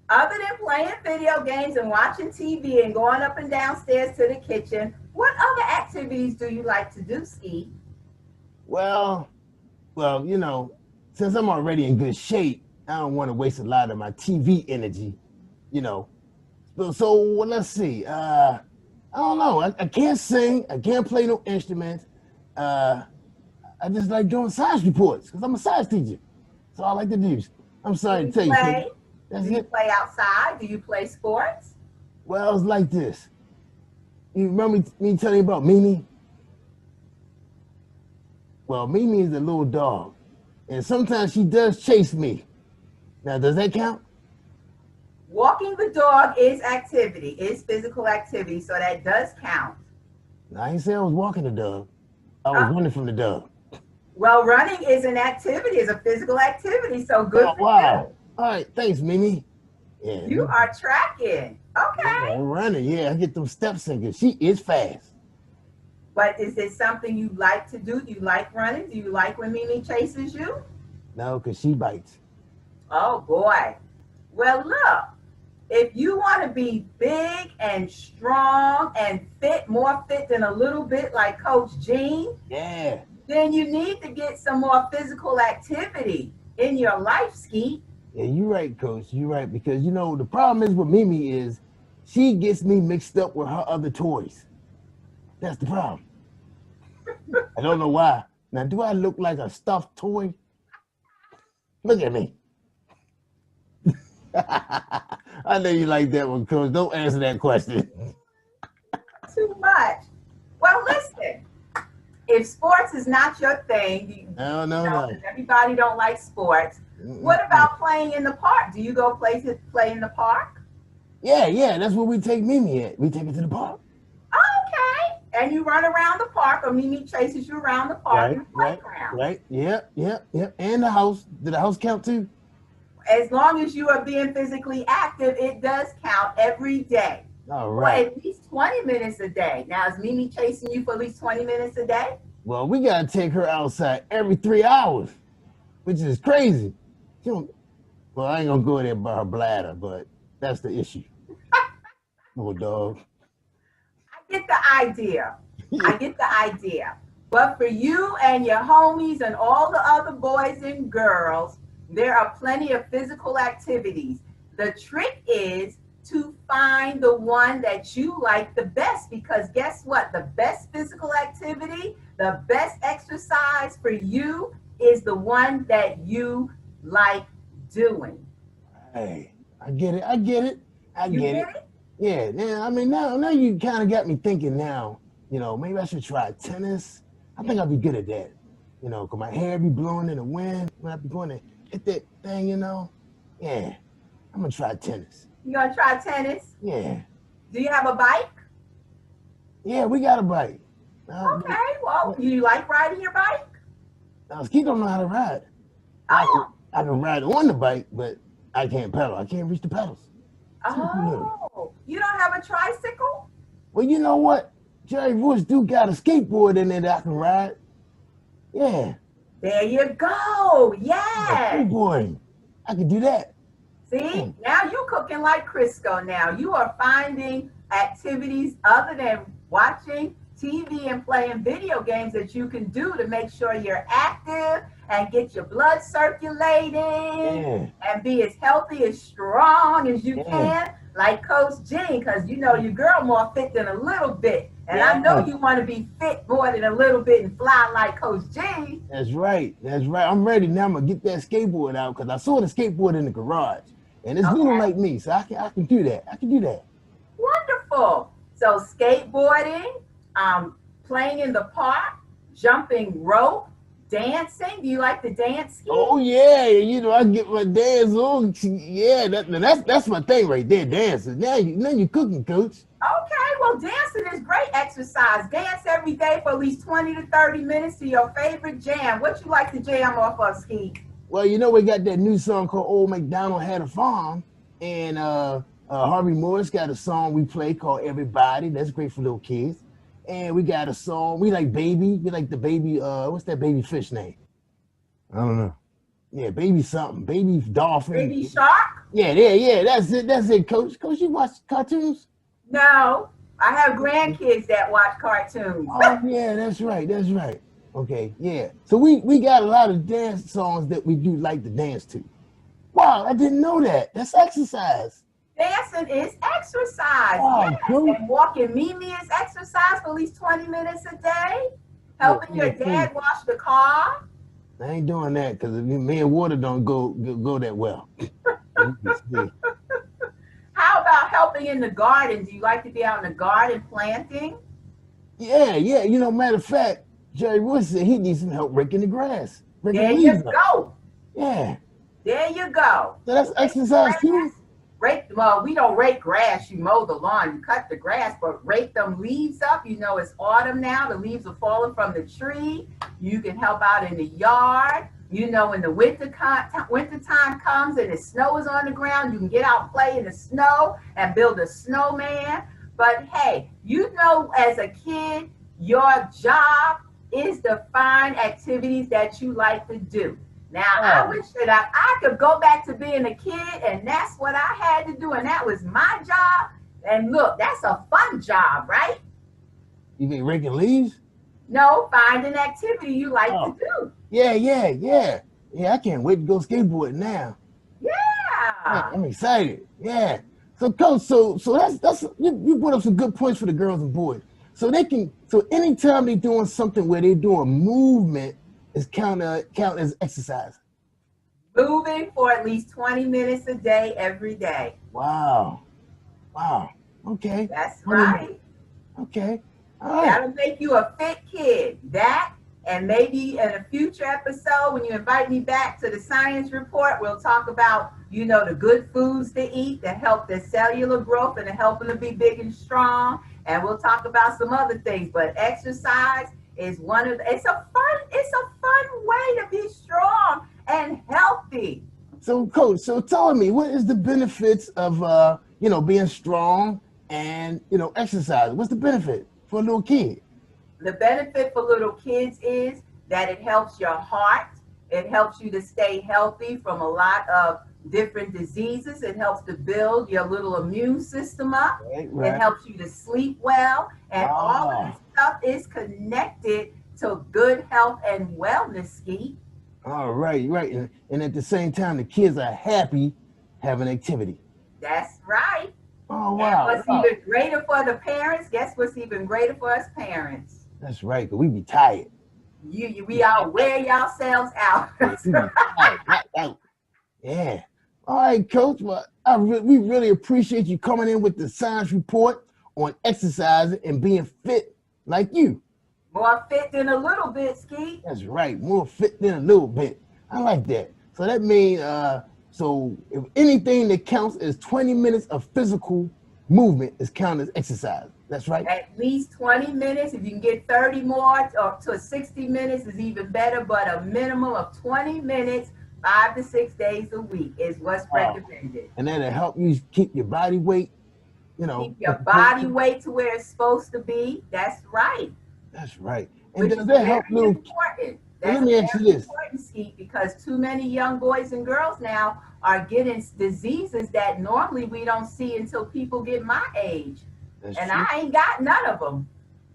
Other than playing video games and watching TV and going up and downstairs to the kitchen, what other activities do you like to do, Skeet? Well, since I'm already in good shape, I don't want to waste a lot of my TV energy, So let's see. I don't know. I can't sing. I can't play no instruments. I just like doing science reports because I'm a science teacher. That's all I like to do. I'm sorry to tell you. Play? That's Do you it. play outside? Do you play sports? Well, it's like this. You remember me telling you about Mimi? Well, Mimi is a little dog, and sometimes she does chase me. Now, does that count? Walking the dog is activity, is physical activity, so that does count. I ain't say I was walking the dog. I was running from the dog. Well, running is an activity, is a physical activity, so good Oh, for wow. All right, thanks, Mimi. Yeah, you. You are tracking. Okay. Yeah, I'm running. Yeah, I get them steps in because she is fast. But is it something you like to do? Do you like running? Do you like when Mimi chases you? No, because she bites. Oh, boy. Well, look, if you want to be big and strong and fit, more fit than a little bit like Coach Gene, Yeah. then you need to get some more physical activity in your life, Skeet. Yeah, you're right, Coach. You're right. Because, the problem is with Mimi is she gets me mixed up with her other toys. That's the problem. I don't know why. Now, do I look like a stuffed toy? Look at me. I know you like that one, Coach. Don't answer that question. Too much. Well, listen, if sports is not your thing, No. 'cause everybody don't like sports. What about playing in the park? Do you go play in the park? Yeah, that's where we take Mimi at. We take her to the park. Okay. And you run around the park, or Mimi chases you around the park in the playground. Right. Yep. And the house. Did the house count too? As long as you are being physically active, it does count every day. All Well, right. at least 20 minutes a day. Now, is Mimi chasing you for at least 20 minutes a day? Well, we gotta take her outside every 3 hours, which is crazy. She don't, well, I ain't gonna go there by her bladder, but that's the issue. Little dog. I get the idea. I get the idea. But for you and your homies and all the other boys and girls, there are plenty of physical activities. The trick is to find the one that you like the best, because guess what? The best physical activity, the best exercise for you is the one that you like doing. Hey, I get it. I get it. It? Yeah. I mean, now you kind of got me thinking. Now, maybe I should try tennis. I think I'll be good at that. Cause my hair be blowing in the wind when I be going to hit that thing. Yeah, I'm gonna try tennis. You gonna try tennis? Yeah. Do you have a bike? Yeah, we got a bike. Okay, well, you like riding your bike? Skeet don't know how to ride. I can ride on the bike, but I can't pedal. I can't reach the pedals. Oh, you don't have a tricycle? Well, you know what? Jerry Bush do got a skateboard in there that I can ride. Yeah. There you go. Yeah. Skateboarding. I can do that. See, now you cooking like Crisco now. You are finding activities other than watching TV and playing video games that you can do to make sure you're active and get your blood circulating and be as healthy, as strong as you can, like Coach Jean, because your girl more fit than a little bit. And I know you want to be fit more than a little bit and fly like Coach Jean. That's right. I'm ready now. I'm going to get that skateboard out because I saw the skateboard in the garage. And it's little like me, so I can do that. Wonderful. So skateboarding, playing in the park, jumping rope, dancing. Do you like to dance? Oh yeah, I get my dance on. Yeah, that's my thing right there, dancing. Now you cooking, Coach. Okay, well, dancing is great exercise. Dance every day for at least 20 to 30 minutes to your favorite jam. What you like to jam off of, Skeet? Well, we got that new song called Old MacDonald Had a Farm, and Harvey Morris got a song we play called Everybody. That's great for little kids. And we got a song, we like Baby. We like the baby, what's that baby fish name? I don't know. Yeah, Baby something. Baby Dolphin. Baby Shark? Yeah, that's it, Coach. Coach, you watch cartoons? No, I have grandkids that watch cartoons. Oh, yeah, that's right. Okay, yeah. So we got a lot of dance songs that we do like to dance to. Wow, I didn't know that. That's exercise. Dancing is exercise. Wow, yes. cool. And walking Mimi is exercise for at least 20 minutes a day. Helping your dad wash the car. I ain't doing that because me and Water don't go that well. How about helping in the garden? Do you like to be out in the garden planting? Yeah. Matter of fact, Jerry Wood said he needs some help raking the grass. There you go. Yeah. There you go. So that's exercise too? Well, we don't rake grass. You mow the lawn, you cut the grass, but rake them leaves up. It's autumn now. The leaves are falling from the tree. You can help out in the yard. When the winter time comes and the snow is on the ground, you can get out, play in the snow and build a snowman. But hey, as a kid, your job is to find activities that you like to do. Now, I wish that I could go back to being a kid, and that's what I had to do, and that was my job. And look, that's a fun job, right? You mean raking leaves? No, find an activity you like to do. Yeah. Yeah, I can't wait to go skateboarding now. Yeah. I'm excited. Yeah. So, Coach, so that's you put up some good points for the girls and boys. So anytime they're doing something where they're doing movement, is count as exercise. Moving for at least 20 minutes a day, every day. Wow. Okay. That's right. Okay. All right. That'll make you a fit kid. That, and maybe in a future episode, when you invite me back to the science report, we'll talk about, the good foods to eat that help their cellular growth and to help them to be big and strong. And we'll talk about some other things. But exercise is it's a fun way to be strong and healthy. So, Coach, tell me, what is the benefits of being strong and exercise? What's the benefit for a little kid? The benefit for little kids is that it helps your heart. It helps you to stay healthy from a lot of different diseases. It helps to build your little immune system up. Right. It helps you to sleep well. And all of this stuff is connected to good health and wellness, Skeet. All right. And at the same time, the kids are happy having activity. That's right. Oh, wow. And what's even greater for the parents, guess what's even greater for us parents? That's right, because we be tired. We all wear yourselves out. Yeah. All right, Coach. Well, we really appreciate you coming in with the science report on exercising and being fit like you. More fit than a little bit, Skeet. That's right. More fit than a little bit. I like that. So that means, so if anything that counts as 20 minutes of physical movement is counted as exercise. That's right. At least 20 minutes. If you can get 30 more or to 60 minutes is even better, but a minimum of 20 minutes, 5 to 6 days a week is what's recommended. And that'll help you keep your body weight, Keep your body weight to where it's supposed to be. That's right. That's right. And Which does that help little? Important. Let me ask you this. Important, Skeet, because too many young boys and girls now are getting diseases that normally we don't see until people get my age. That's and true. I ain't got none of them.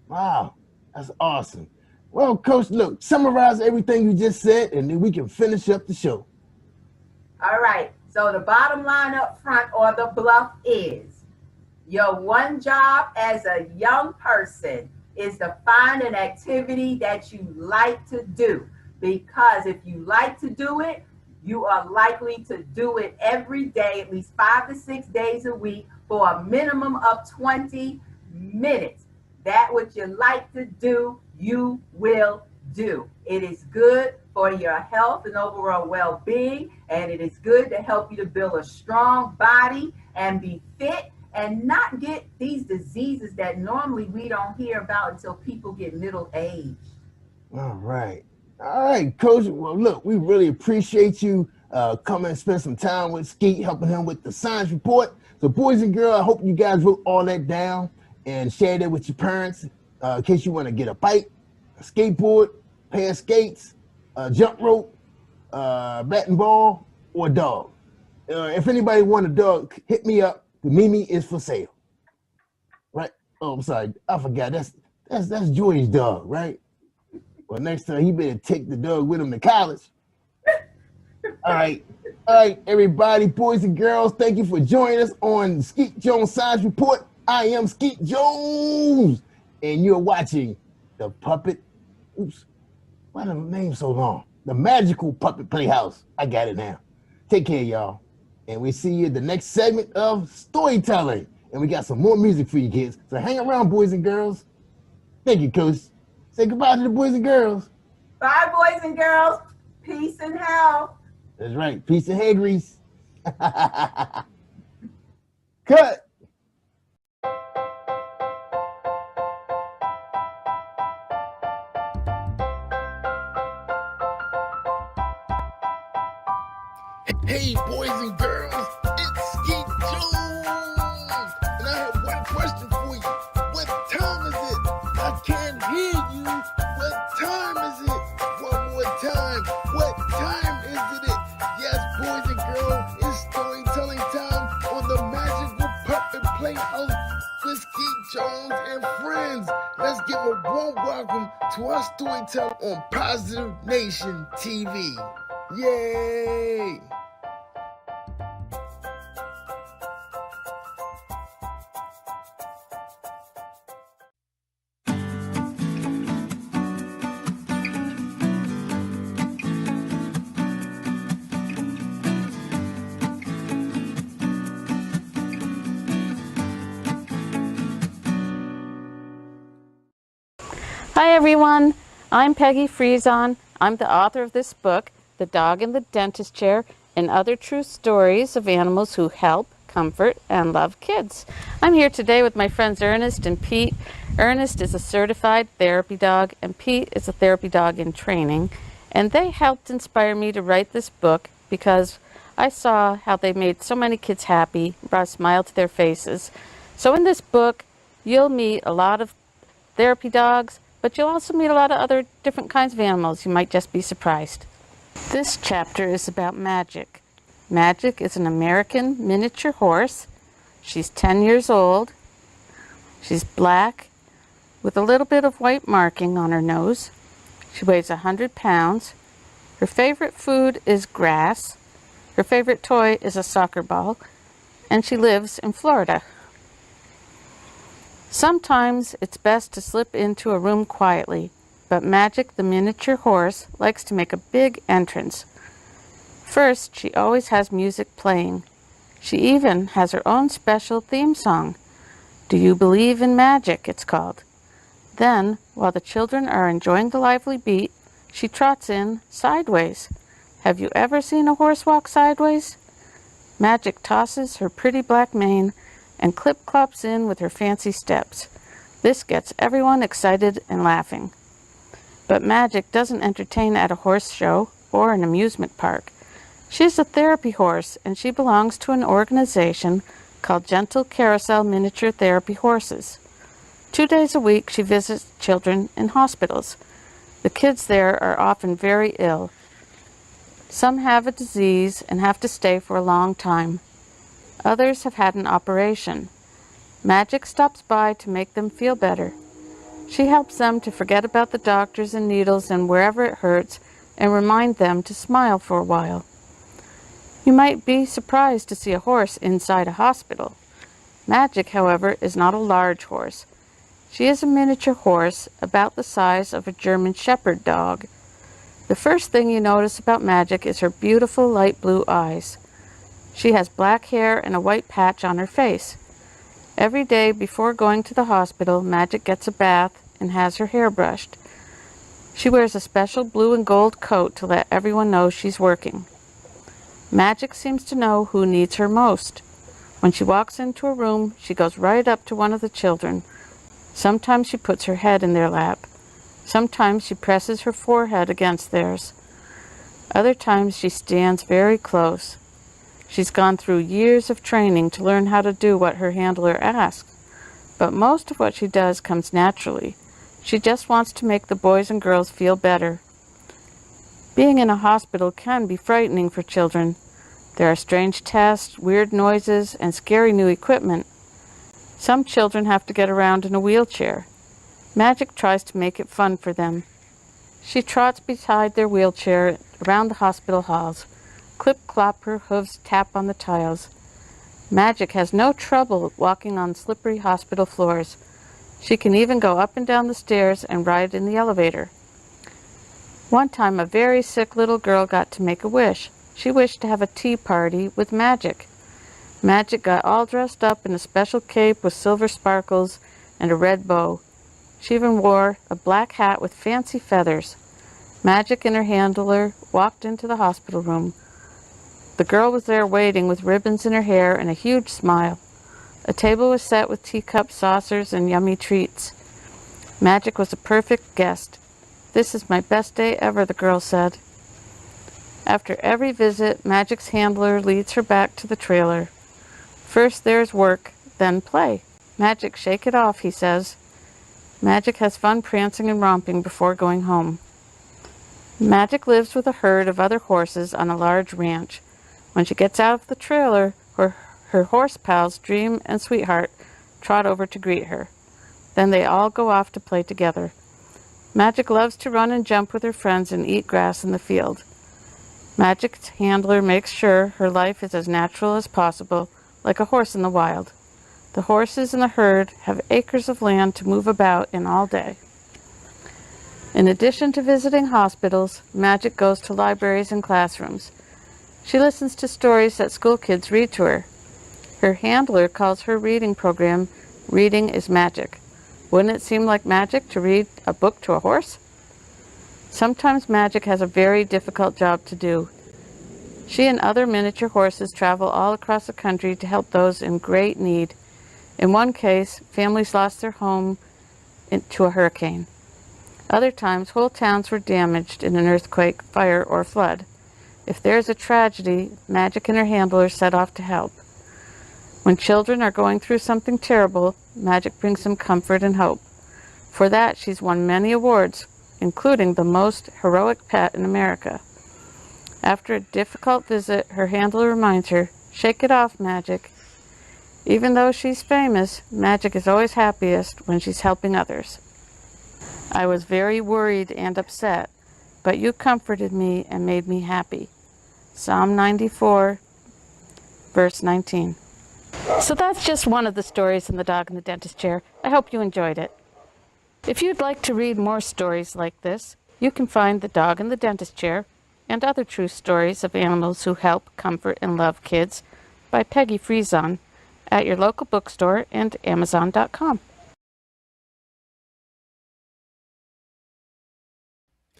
Wow, that's awesome. Well, Coach, look, summarize everything you just said, and then we can finish up the show. All right. So the bottom line up front or the bluff is your one job as a young person is to find an activity that you like to do. Because if you like to do it, you are likely to do it every day, at least 5 to 6 days a week for a minimum of 20 minutes. That what you like to do, you will do. It is good for your health and overall well-being, and it is good to help you to build a strong body and be fit and not get these diseases that normally we don't hear about until people get middle age. All right, Coach. Well, look, we really appreciate you coming and spend some time with Skeet, helping him with the science report. So, boys and girls, I hope you guys wrote all that down and shared it with your parents in case you want to get a bike, a skateboard, pair of skates, a jump rope, bat and ball, or a dog. If anybody want a dog, hit me up. The Mimi is for sale. Right? Oh, I'm sorry. I forgot. That's Joy's dog, right? Well, next time he better take the dog with him to college. All right, everybody, boys and girls, thank you for joining us on Skeet Jones Science Report. I am Skeet Jones, and you're watching the Puppet. Oops, why the name so long? The Magical Puppet Playhouse. I got it now. Take care, y'all, and we see you in the next segment of storytelling. And we got some more music for you kids. So hang around, boys and girls. Thank you, Coach. Say goodbye to the boys and girls. Bye, boys and girls. Peace and health. That's right. Peace and hair grease. Cut. Hey, boys and girls, it's Skeet Jones. And I have one question for you. What time is it? I can't hear you. What time is it? One more time. What time is it? Yes, boys and girls, it's storytelling time on the Magical Puppet Playhouse with Skeet Jones and friends. Let's give a warm welcome to our storyteller on Positive Nation TV. Yay! Hi everyone, I'm Peggy Friesen. I'm the author of this book, The Dog in the Dentist Chair, and Other True Stories of Animals Who Help, Comfort, and Love Kids. I'm here today with my friends Ernest and Pete. Ernest is a certified therapy dog, and Pete is a therapy dog in training. And they helped inspire me to write this book because I saw how they made so many kids happy, brought a smile to their faces. So in this book, you'll meet a lot of therapy dogs, but you'll also meet a lot of other different kinds of animals. You might just be surprised. This chapter is about Magic. Magic is an American miniature horse. She's 10 years old. She's black with a little bit of white marking on her nose. She weighs 100 pounds. Her favorite food is grass. Her favorite toy is a soccer ball. And she lives in Florida. Sometimes it's best to slip into a room quietly, but Magic, the miniature horse, likes to make a big entrance. First, she always has music playing. She even has her own special theme song. Do You Believe in Magic, it's called. Then, while the children are enjoying the lively beat, she trots in sideways. Have you ever seen a horse walk sideways? Magic tosses her pretty black mane and clip-clops in with her fancy steps. This gets everyone excited and laughing. But Magic doesn't entertain at a horse show or an amusement park. She's a therapy horse, and she belongs to an organization called Gentle Carousel Miniature Therapy Horses. 2 days a week, she visits children in hospitals. The kids there are often very ill. Some have a disease and have to stay for a long time. Others have had an operation. Magic stops by to make them feel better. She helps them to forget about the doctors and needles and wherever it hurts and remind them to smile for a while. You might be surprised to see a horse inside a hospital. Magic, however, is not a large horse. She is a miniature horse about the size of a German Shepherd dog. The first thing you notice about Magic is her beautiful light blue eyes. She has black hair and a white patch on her face. Every day before going to the hospital, Magic gets a bath and has her hair brushed. She wears a special blue and gold coat to let everyone know she's working. Magic seems to know who needs her most. When she walks into a room, she goes right up to one of the children. Sometimes she puts her head in their lap. Sometimes she presses her forehead against theirs. Other times she stands very close. She's gone through years of training to learn how to do what her handler asks, but most of what she does comes naturally. She just wants to make the boys and girls feel better. Being in a hospital can be frightening for children. There are strange tests, weird noises, and scary new equipment. Some children have to get around in a wheelchair. Magic tries to make it fun for them. She trots beside their wheelchair around the hospital halls. Clip-clop, her hooves tap on the tiles. Magic has no trouble walking on slippery hospital floors. She can even go up and down the stairs and ride in the elevator. One time, a very sick little girl got to make a wish. She wished to have a tea party with Magic. Magic got all dressed up in a special cape with silver sparkles and a red bow. She even wore a black hat with fancy feathers. Magic and her handler walked into the hospital room. The girl was there waiting with ribbons in her hair and a huge smile. A table was set with teacups, saucers, and yummy treats. Magic was a perfect guest. "This is my best day ever," the girl said. After every visit, Magic's handler leads her back to the trailer. First there's work, then play. "Magic, shake it off," he says. Magic has fun prancing and romping before going home. Magic lives with a herd of other horses on a large ranch. When she gets out of the trailer, her horse pals, Dream and Sweetheart, trot over to greet her. Then they all go off to play together. Magic loves to run and jump with her friends and eat grass in the field. Magic's handler makes sure her life is as natural as possible, like a horse in the wild. The horses in the herd have acres of land to move about in all day. In addition to visiting hospitals, Magic goes to libraries and classrooms. She listens to stories that school kids read to her. Her handler calls her reading program Reading is Magic. Wouldn't it seem like magic to read a book to a horse? Sometimes Magic has a very difficult job to do. She and other miniature horses travel all across the country to help those in great need. In one case, families lost their home to a hurricane. Other times, whole towns were damaged in an earthquake, fire, or flood. If there is a tragedy, Magic and her handlers set off to help. When children are going through something terrible, Magic brings them comfort and hope. For that, she's won many awards, including the most heroic pet in America. After a difficult visit, her handler reminds her, "Shake it off, Magic." Even though she's famous, Magic is always happiest when she's helping others. I was very worried and upset, but you comforted me and made me happy. Psalm 94, verse 19. So that's just one of the stories in The Dog in the Dentist Chair. I hope you enjoyed it. If you'd like to read more stories like this, you can find The Dog in the Dentist Chair and other true stories of animals who help, comfort, and love kids by Peggy Friesen at your local bookstore and Amazon.com.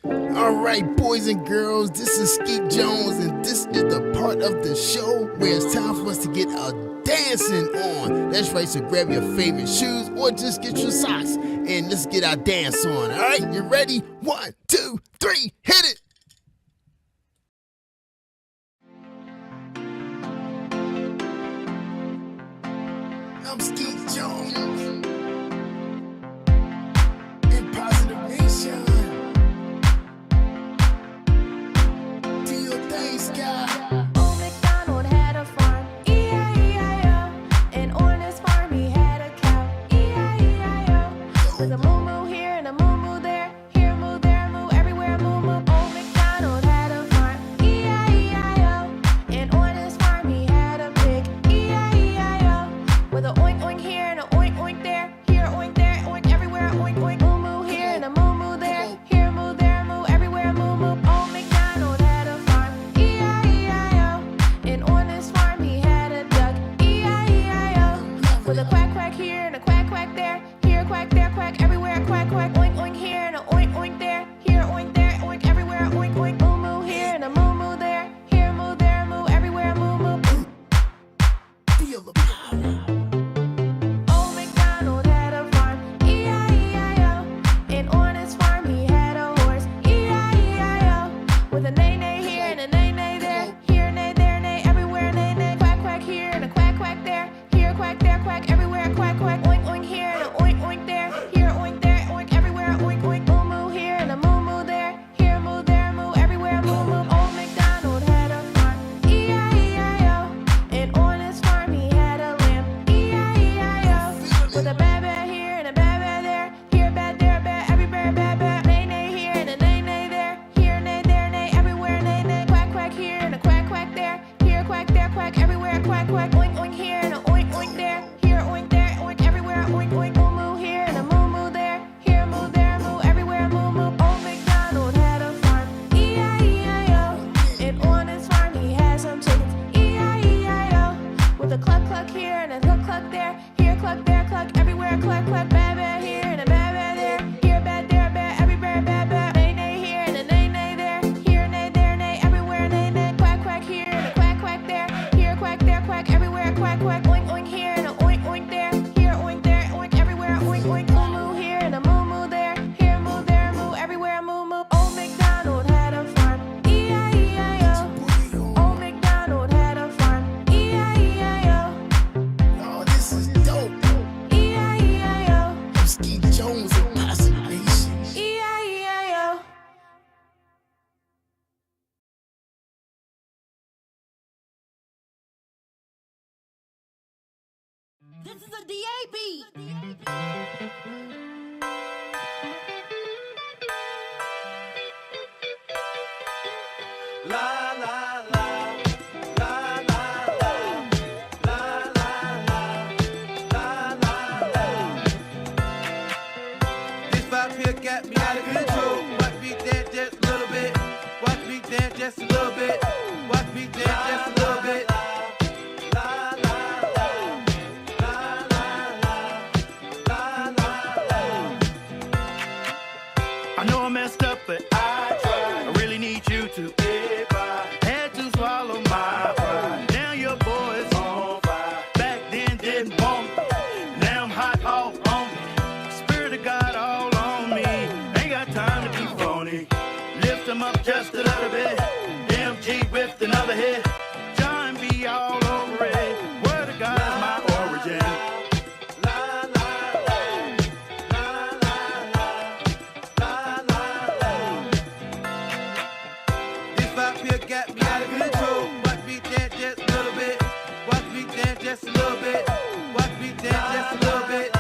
All right, boys and girls, this is Skeet Jones, and this is the part of the show where it's time for us to get a dancing on. That's right, so grab your favorite shoes or just get your socks, and let's get our dance on. All right, you ready? 1, 2, 3, hit it! I'm Skeet Jones in Positive Nation. Do your thing, Sky. Old MacDonald had a farm, E-I-E-I-O. And on his farm he had a cow, E-I-E-I-O. With a moo-moo here and a moo-moo there, here moo, there moo, everywhere moo-moo. Old MacDonald had a farm, E-I-E-I-O. And on his farm he had a pig, E-I-E-I-O. With a oink oink here and a oink oink there, here oink there, oink everywhere, oink oink. Moo-moo here and a moo-moo there, here moo, there moo, everywhere moo-moo. Old MacDonald had a farm, E-I-E-I-O. And on his farm he had a duck, E-I-E-I-O. With a quack quack here and a quack quack there, here quack there quack everywhere quack quack. Oink oink here and a oink oink there, here oink there, oink everywhere, oink oink. Moo-moo here and a moo-moo there, here moo, there moo, everywhere moo-moo. Feel the power. Old MacDonald had a farm, E-I-E-I-O. And on his farm he had a horse, E-I-E-I-O. With a neigh-neigh here and a neigh-neigh there, here neigh, there neigh, everywhere neigh-neigh. Quack quack here and a quack quack there, here quack there quack everywhere quack quack. Oink oink here and a oink oink there, here oink there, oink everywhere, oink oink. Moo-moo here and a moo-moo there, here moo, there moo, everywhere moo-moo. Old MacDonald had a farm, E-I-E-I-O. And on his farm he had a lamb, E-I-E-I-O. With a baa-baa here and a baa-baa there, here bad, there bad, everywhere baa-baa. Neigh-neigh here and a neigh-neigh there, here neigh, there neigh, everywhere neigh-neigh. Quack quack here and a quack quack there, here quack there quack everywhere quack quack. Oink oink here and a oink oink there, here oink there, oink everywhere, oink oink. Moo-moo here and a moo-moo there, here moo, there moo, everywhere moo-moo. Old MacDonald had a farm, E-I-E-I-O. And on his farm he had some chickens, E-I-E-I-O. With a cluck cluck here and a cluck cluck there, here cluck there cluck everywhere cluck cluck. Baa-baa here and a baa-baa there, here bad, there bad, everywhere baa-baa. Neigh-neigh here and a neigh-neigh there, here neigh, there neigh, everywhere neigh-neigh. Quack quack here and a quack quack there, here quack there quack everywhere quack quack. Oink oink here and a oink oink there, here oink there, oink everywhere, oink oink. Moo-moo here and a moo-moo there, here moo, there moo, everywhere moo-moo. Old MacDonald had a farm, E-I-E-I-O. Old MacDonald had a farm, E-I-E-I-O. Oh, this is dope. E-I-E-I-O. I'm Skeet Jones in Positive Nation. E-I-E-I-O. This is a DAB. This vibe here got me out of control. Watch me dance just a little bit. Watch me dance just a little bit. Watch me dance just a little bit. I know I messed up, but I tried. I really need you to get by. Had to swallow my pride. Now your boy's on fire. Back then didn't want me. Now I'm hot all on me. Spirit of God all on me. Ain't got time to be phony. Lift them up just a little bit. MG with another hit. John B all over it. Word of God is my origin. Got me out of control. Watch me dance just a little bit. Watch me dance just a little bit. Watch me dance just a little bit.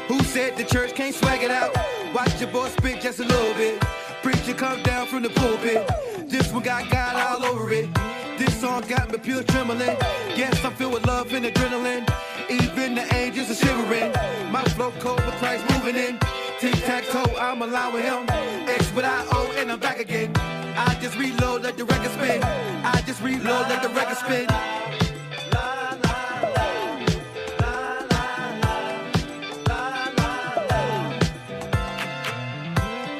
Who said the church can't swag it out? Watch your boy spit just a little bit. Preacher come down from the pulpit. This one got God all over it. This song got me pure trembling. Yes, I'm filled with love and adrenaline. Even the angels are shivering. My flow cold, but Christ moving in. Tic-tac-toe, I'm allowing him. X with I-O, and I'm back again. I just reload, let the record spin. I just reload, let the record spin.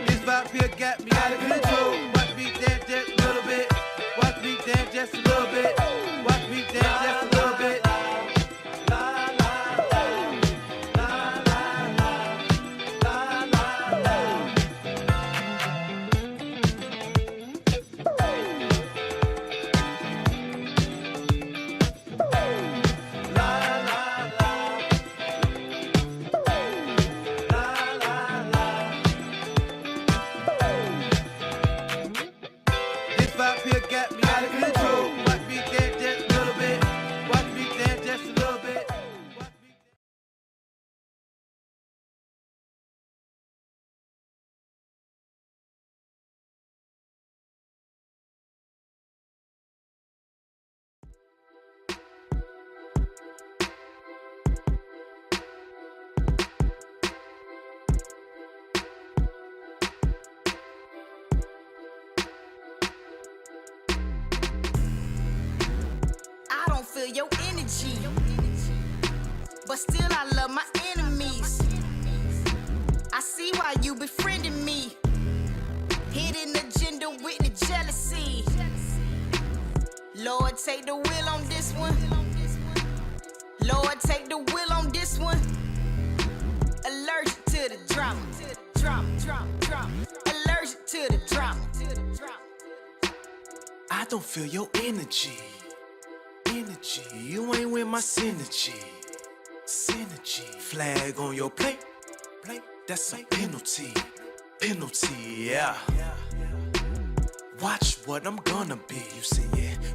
This vibe here got me out of control. Watch me dance just a little bit. Watch me dance just a little bit. Watch me dance just a little bit. Feel your energy, but still I love my enemies. I see why you befriending me. Hidden agenda with the jealousy. Lord, take the wheel on this one. Lord, take the wheel on this one. Allergic to the drama. Allergic to the drama. I don't feel your energy. You ain't with my synergy. Flag on your plate. That's a penalty. Yeah. Watch what I'm gonna be.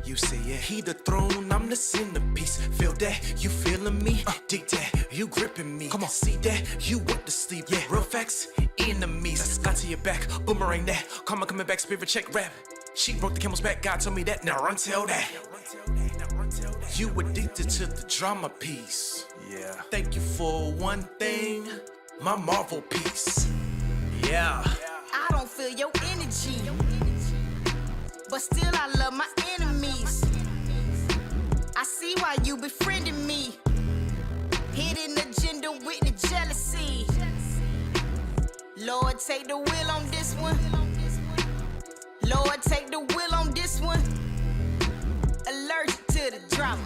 You see it. He the throne, I'm the centerpiece. Feel that, you feeling me? Dig that, you gripping me. Come on, see that, you want to sleep. Yeah, real facts, enemies. Got to your back, boomerang that. Karma coming back, spirit check rap. She broke the camel's back, God told me that. Now run tell that. You addicted to the drama piece. Yeah. Thank you for one thing, my Marvel piece. Yeah. I don't feel your energy, but still I love my enemies. I see why you befriending me. Hidden agenda with the jealousy. Lord, take the wheel on this one. Lord, take the wheel on this one. Allergic to the drama.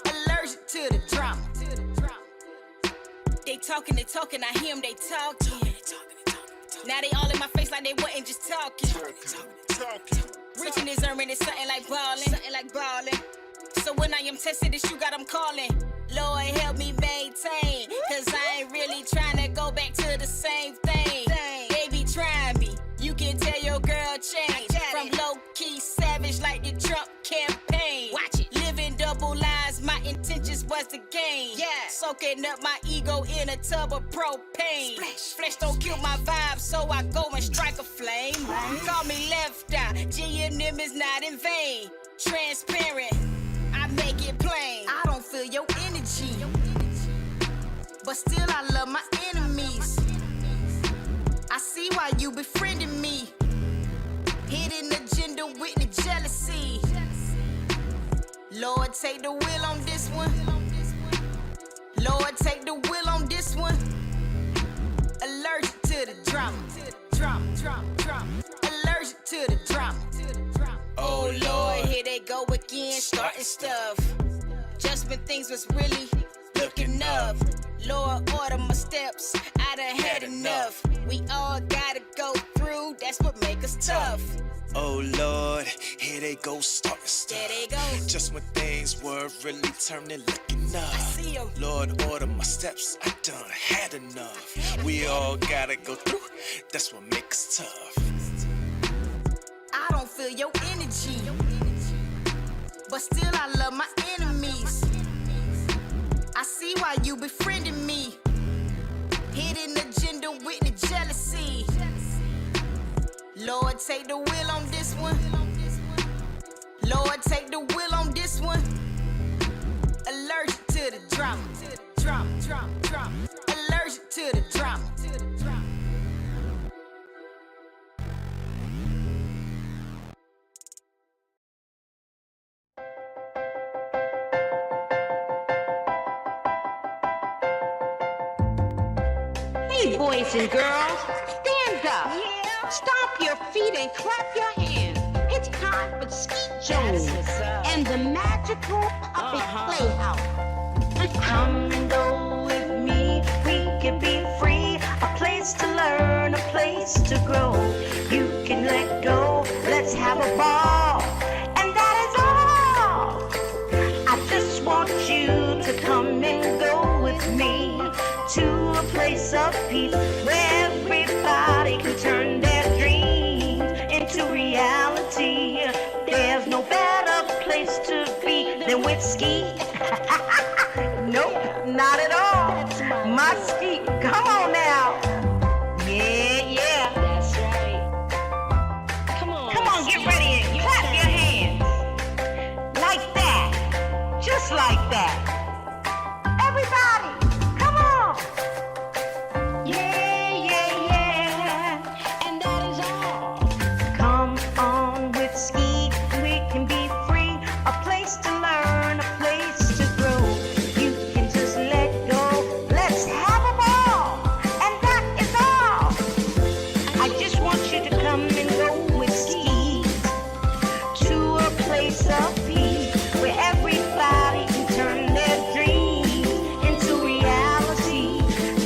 Allergic to the drama. They talking, I hear them, they talking. Now they all in my face like they wasn't just talking. Rich in his earning is something like ballin'. So when I am tested, it's you got them calling. Lord, help me maintain, cause I ain't really trying to go back to the same thing. They be trying me, you can tell your girl changed. From low-key savage like the Trump campaign. Watch it. Living double lives, my intentions was to gain. Yeah. Soaking up my ego in a tub of propane. Flesh don't kill my vibe, so I go and strike a flame. Call me left eye, G&M is not in vain. Transparent, I make it plain. I don't feel your energy, but still I love my enemies. I see why you befriending me. Hidden agenda with the jealousy. Lord, take the wheel on this one. Lord, take the wheel on this one. Allergic to the drama. Allergic to the drama. Oh Lord, here they go again, starting stuff. Just when things was really looking up. Lord, order my steps, I done had enough. We all gotta go through, that's what make us tough. Oh Lord, here they go starting stuff. There they go. Just when things were really turning, looking up. I see 'em. Lord, order my steps, I done had enough. We all gotta go through, that's what makes us tough. I don't feel your energy, but still I love my enemies. I see why you befriending me. Hidden agenda with the jealousy. Lord, take the wheel on this one. Lord, take the wheel on this one. Allergic to the drama. Allergic to the drama. Hey, boys and girls, stand up. Stomp your feet and clap your hands. It's time for Skeet Jones and the magical puppet Playhouse. Come and go with me, we can be free. A place to learn, a place to grow. You can let go, let's have a ball. And that is all. I just want you to come and go with me to a place of peace where everybody can turn their dreams into reality. There's no better place to be than with Skeet. Nope, not at all. My Skeet, come on now. Yeah. That's right. Come on, Get ready and clap your hands. Like that. Just like that. Everybody, come on. Yeah. And that is all. Come on with Skeet, we can be free. A place to learn, a place to grow. You can just let go. Let's have a ball. And that is all. I just want you to come and go with Skeet to a place of peace where everybody can turn their dreams into reality.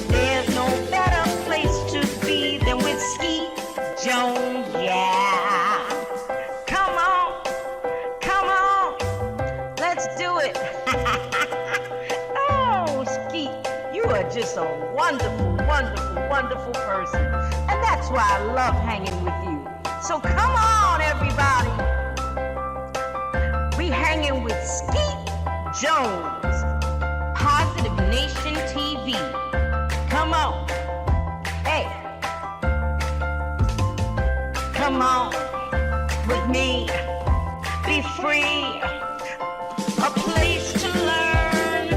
There's no better place to be than with Skeet Jones, yeah. Come on, let's do it. Oh, Skeet, you are just a wonderful person. And that's why I love hanging with you. So come on, everybody. We hanging with Skeet Jones, Positive Nation TV. Come on. Hey. Come on with me. Be free. A place to learn.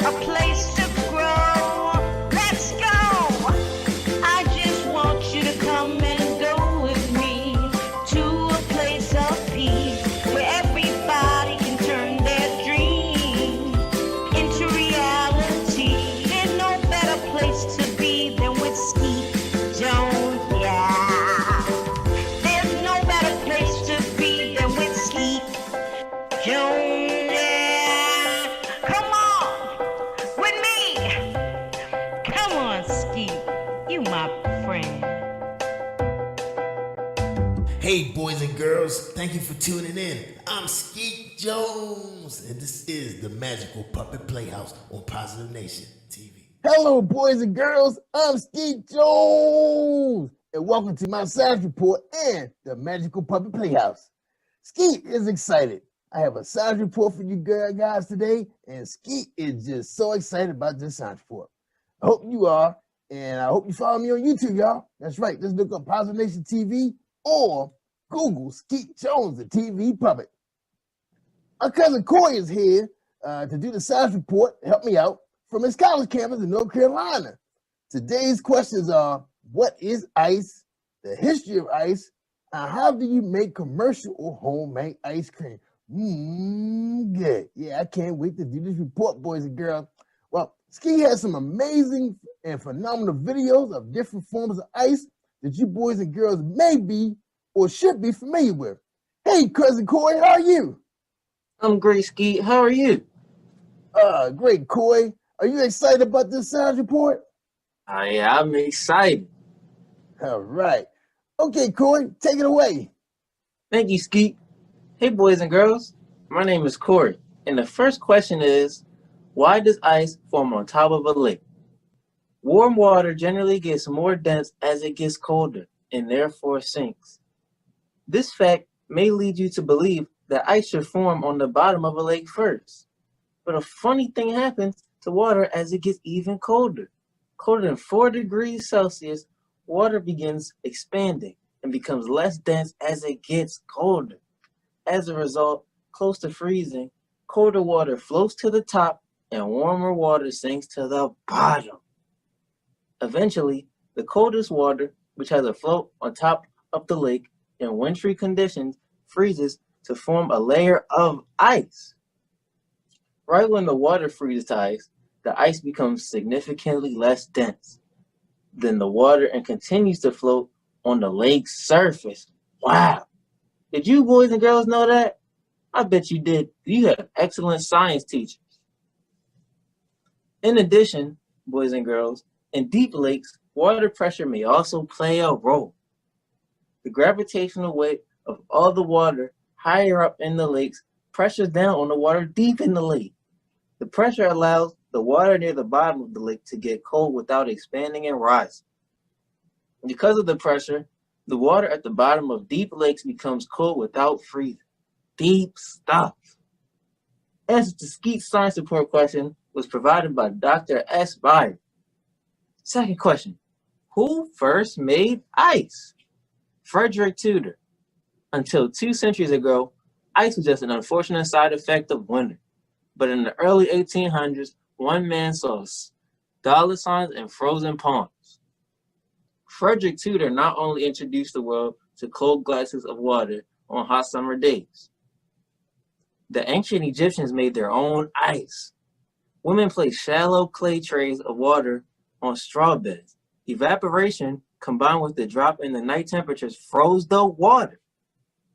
A place to grow. Let's go. I just want you to come and go with me to a place of peace where everybody can turn their dreams into reality. There's no better place to be than with Skeet Jones, yeah. There's no better place to be than with Skeet Jones, yeah. Come on with me. Come on, Skeet. You my friend. Hey, boys and girls, thank you for tuning in. I'm Skeet Jones, and this is the Magical Puppet Playhouse on Positive Nation TV. Hello, boys and girls. I'm Skeet Jones, and welcome to my science report and the Magical Puppet Playhouse. Skeet is excited. I have a science report for you guys today, and Skeet is just so excited about this science report. I hope you are, and I hope you follow me on YouTube, y'all. That's right. Just look up Positive Nation TV or Google Skeet Jones, the TV puppet. My cousin Corey is here to do the science report, help me out, from his college campus in North Carolina. Today's questions are, what is ice, the history of ice, and how do you make commercial or homemade ice cream? Good. Yeah, I can't wait to do this report, boys and girls. Well, Ski has some amazing and phenomenal videos of different forms of ice that you boys and girls may be or should be familiar with. Hey, cousin Coy, how are you? I'm great, Skeet. How are you? Great, Coy. Are you excited about this science report? Yeah, I'm excited. All right. Okay, Coy, take it away. Thank you, Skeet. Hey, boys and girls. My name is Corey, and the first question is, why does ice form on top of a lake? Warm water generally gets more dense as it gets colder, and therefore sinks. This fact may lead you to believe that ice should form on the bottom of a lake first. But a funny thing happens to water as it gets even colder. Colder than 4 degrees Celsius, water begins expanding and becomes less dense as it gets colder. As a result, close to freezing, colder water floats to the top and warmer water sinks to the bottom. Eventually, the coldest water, which has a float on top of the lake in wintry conditions, freezes to form a layer of ice. Right when the water freezes to ice, the ice becomes significantly less dense than the water and continues to float on the lake's surface. Wow! Did you boys and girls know that? I bet you did. You have excellent science teachers. In addition, boys and girls, in deep lakes, water pressure may also play a role. The gravitational weight of all the water higher up in the lakes pressures down on the water deep in the lake. The pressure allows the water near the bottom of the lake to get cold without expanding and rising. Because of the pressure, the water at the bottom of deep lakes becomes cold without freezing. Deep stuff. Answer to Skeet's science report question was provided by Dr. S. Byron. Second question, who first made ice? Frederick Tudor. Until 2 centuries ago, ice was just an unfortunate side effect of winter. But in the early 1800s, one man saw dollar signs and frozen ponds. Frederick Tudor not only introduced the world to cold glasses of water on hot summer days. The ancient Egyptians made their own ice. Women placed shallow clay trays of water on straw beds. Evaporation, combined with the drop in the night temperatures, froze the water.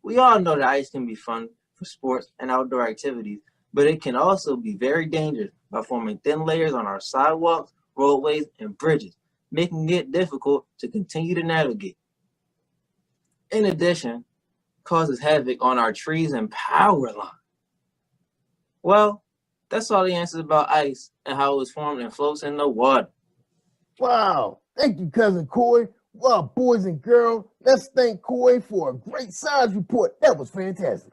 We all know that ice can be fun for sports and outdoor activities, but it can also be very dangerous by forming thin layers on our sidewalks, roadways, and bridges, making it difficult to continue to navigate. In addition, it causes havoc on our trees and power lines. Well, that's all the answers about ice and how it was formed and floats in the water. Wow. Thank you, cousin Coy. Well, boys and girls, let's thank Coy for a great science report. That was fantastic.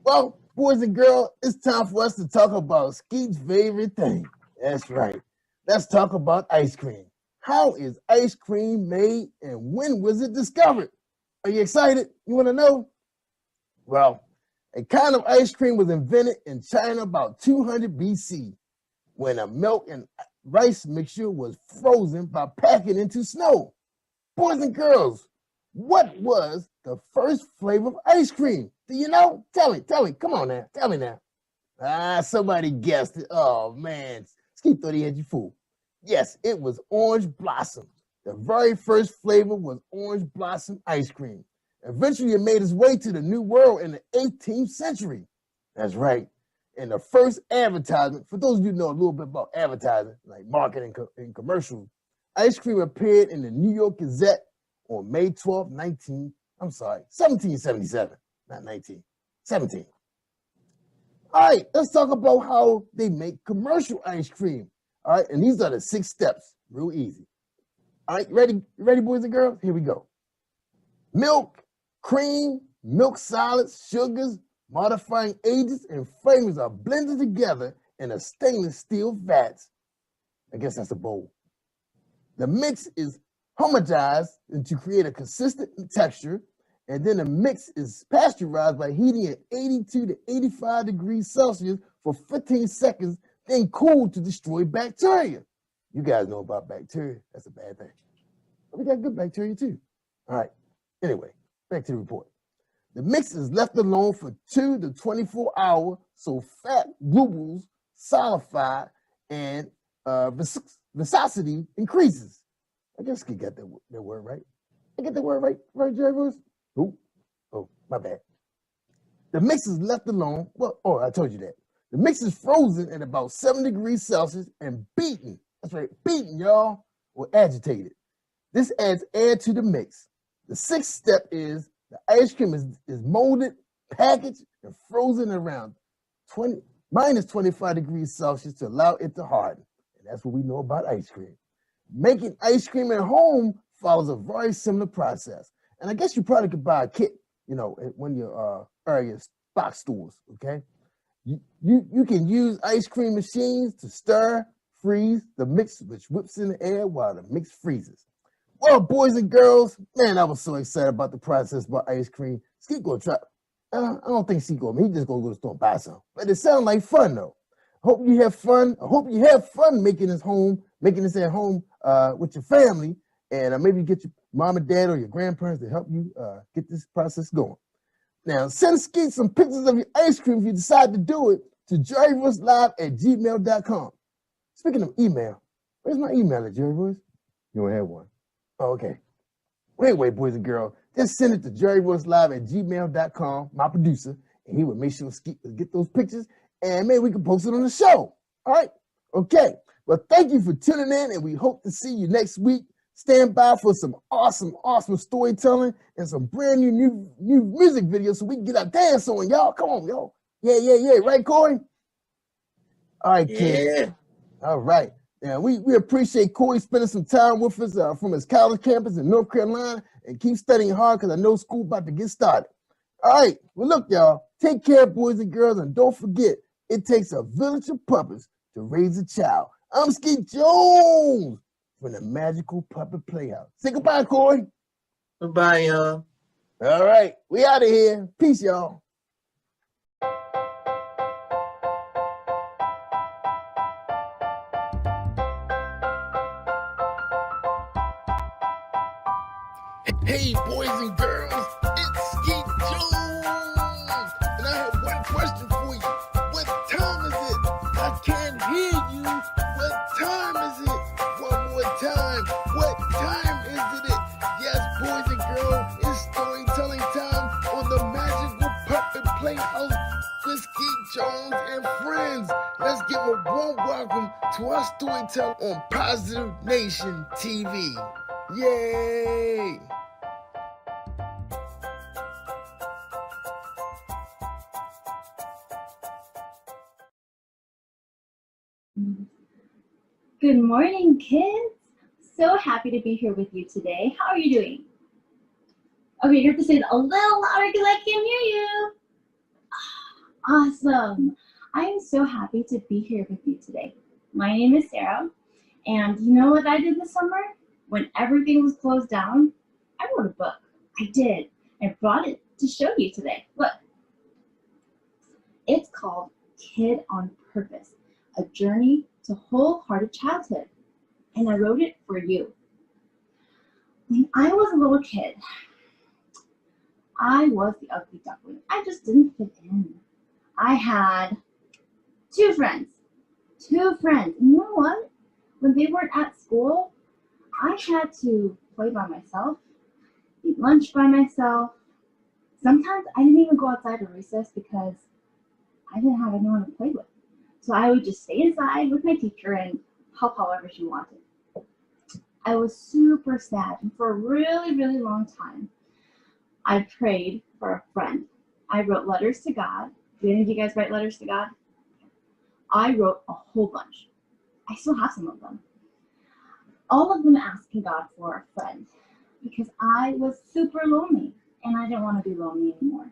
Well, boys and girls, it's time for us to talk about Skeet's favorite thing. That's right. Let's talk about ice cream. How is ice cream made and when was it discovered? Are you excited? You want to know? Well, a kind of ice cream was invented in China about 200 BC when a milk and rice mixture was frozen by packing into snow. Boys and girls, what was the first flavor of ice cream? Do you know? Tell me. Come on now. Tell me now. Somebody guessed it. Oh, man. Skeet thought he had you fooled. Yes, it was orange blossom. The very first flavor was orange blossom ice cream. Eventually, it made its way to the New World in the 18th century. That's right. And the first advertisement, for those of you who know a little bit about advertising, like marketing and commercials, ice cream appeared in the New York Gazette on May 12, 1777, not 19, 17. All right, let's talk about how they make commercial ice cream. All right, and these are the 6 steps, real easy. All right, ready, boys and girls? Here we go. Milk, cream, milk solids, sugars, modifying agents, and flavors are blended together in a stainless steel vat. I guess that's a bowl. The mix is homogenized to create a consistent texture, and then the mix is pasteurized by heating at 82 to 85 degrees Celsius for 15 seconds, then cooled to destroy bacteria. You guys know about bacteria. That's a bad thing. But we got good bacteria too. All right. Anyway, back to the report. The mix is left alone for 2 to 24 hours so fat bubbles solidify and viscosity increases. I guess I get that word right. I get the word right, Jerry Bruce? Oh, my bad. The mix is left alone. I told you that. The mix is frozen at about 7 degrees Celsius and beaten. That's right, beaten, y'all, or agitated. This adds air to the mix. The sixth step is the ice cream is molded, packaged, and frozen around minus 25 degrees Celsius to allow it to harden. And that's what we know about ice cream. Making ice cream at home follows a very similar process. And I guess you probably could buy a kit, at one of your area box stores, okay? You can use ice cream machines to stir, freeze the mix, which whips in the air while the mix freezes. Well, boys and girls, man, I was so excited about the process about ice cream. Skeet gonna try. I don't think Skeet gonna. He just gonna go to the store and buy some. But it sounds like fun though. Hope you have fun. I hope you have fun making this at home with your family, and maybe get your mom and dad or your grandparents to help you get this process going. Now, send Skeet some pictures of your ice cream if you decide to do it to jerryvoicelive@gmail.com. Speaking of email, where's my email at, Jerry Voice? You don't have one. Oh, okay. Wait, boys and girls. Just send it to jerryvoicelive@gmail.com, my producer, and he will make sure Skeet will get those pictures, and maybe we can post it on the show. All right? Okay. Well, thank you for tuning in, and we hope to see you next week. Stand by for some awesome storytelling and some brand new music videos so we can get our dance on, y'all. Come on, y'all. Yeah. Right, Corey? All right, kid. All right. Now, we appreciate Corey spending some time with us from his college campus in North Carolina, and keep studying hard because I know school about to get started. All right. Well, look, y'all. Take care, boys and girls, and don't forget, it takes a village of puppets to raise a child. I'm Skeet Jones from the Magical Puppet Playhouse. Say goodbye, Corey. Goodbye, y'all. All right. We out of here. Peace, y'all. Hey, boys and girls, it's Skeet Jones, and I have one question for you. What time is it? I can't hear you. What time is it? One more time. What time is it? Yes, boys and girls, it's storytelling time on the Magical Puppet Playhouse with Skeet Jones and friends. Let's give a warm welcome to our storyteller on Positive Nation TV. Yay! Good morning, kids. So happy to be here with you today. How are you doing? Okay, you have to say it a little louder because I can't hear you. Awesome. I am so happy to be here with you today. My name is Sarah, and you know what I did this summer? When everything was closed down, I wrote a book. I did. I brought it to show you today. Look. It's called Kid on Purpose, a journey to wholehearted childhood, and I wrote it for you. When I was a little kid, I was the ugly duckling. I just didn't fit in. I had two friends. And you know what? When they weren't at school, I had to play by myself, eat lunch by myself. Sometimes I didn't even go outside at recess because I didn't have anyone to play with. So I would just stay inside with my teacher and help however she wanted. I was super sad, and for a really, really long time, I prayed for a friend. I wrote letters to God. Do any of you guys write letters to God? I wrote a whole bunch. I still have some of them. All of them asking God for a friend because I was super lonely and I didn't want to be lonely anymore.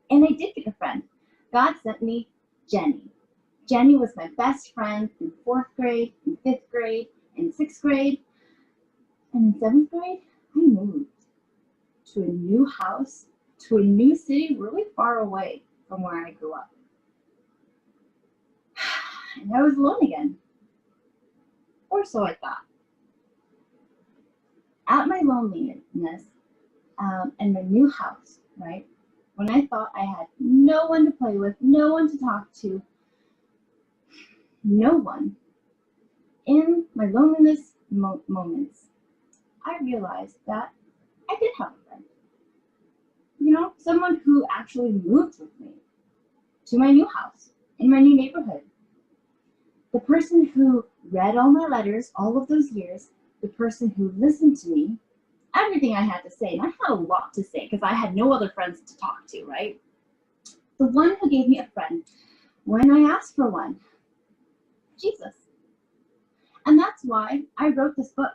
And I did get a friend. God sent me Jenny. Jenny was my best friend in 4th grade, in 5th grade, in 6th grade, and in 7th grade, I moved to a new house, to a new city really far away from where I grew up. And I was alone again. Or so I thought. At my loneliness and my new house, right? When I thought I had no one to play with, no one to talk to, no one, in my loneliness moments, I realized that I did have a friend. You know, someone who actually moved with me to my new house, in my new neighborhood. The person who read all my letters all of those years, the person who listened to me, everything I had to say, and I had a lot to say because I had no other friends to talk to, right? The one who gave me a friend when I asked for one, Jesus. And that's why I wrote this book,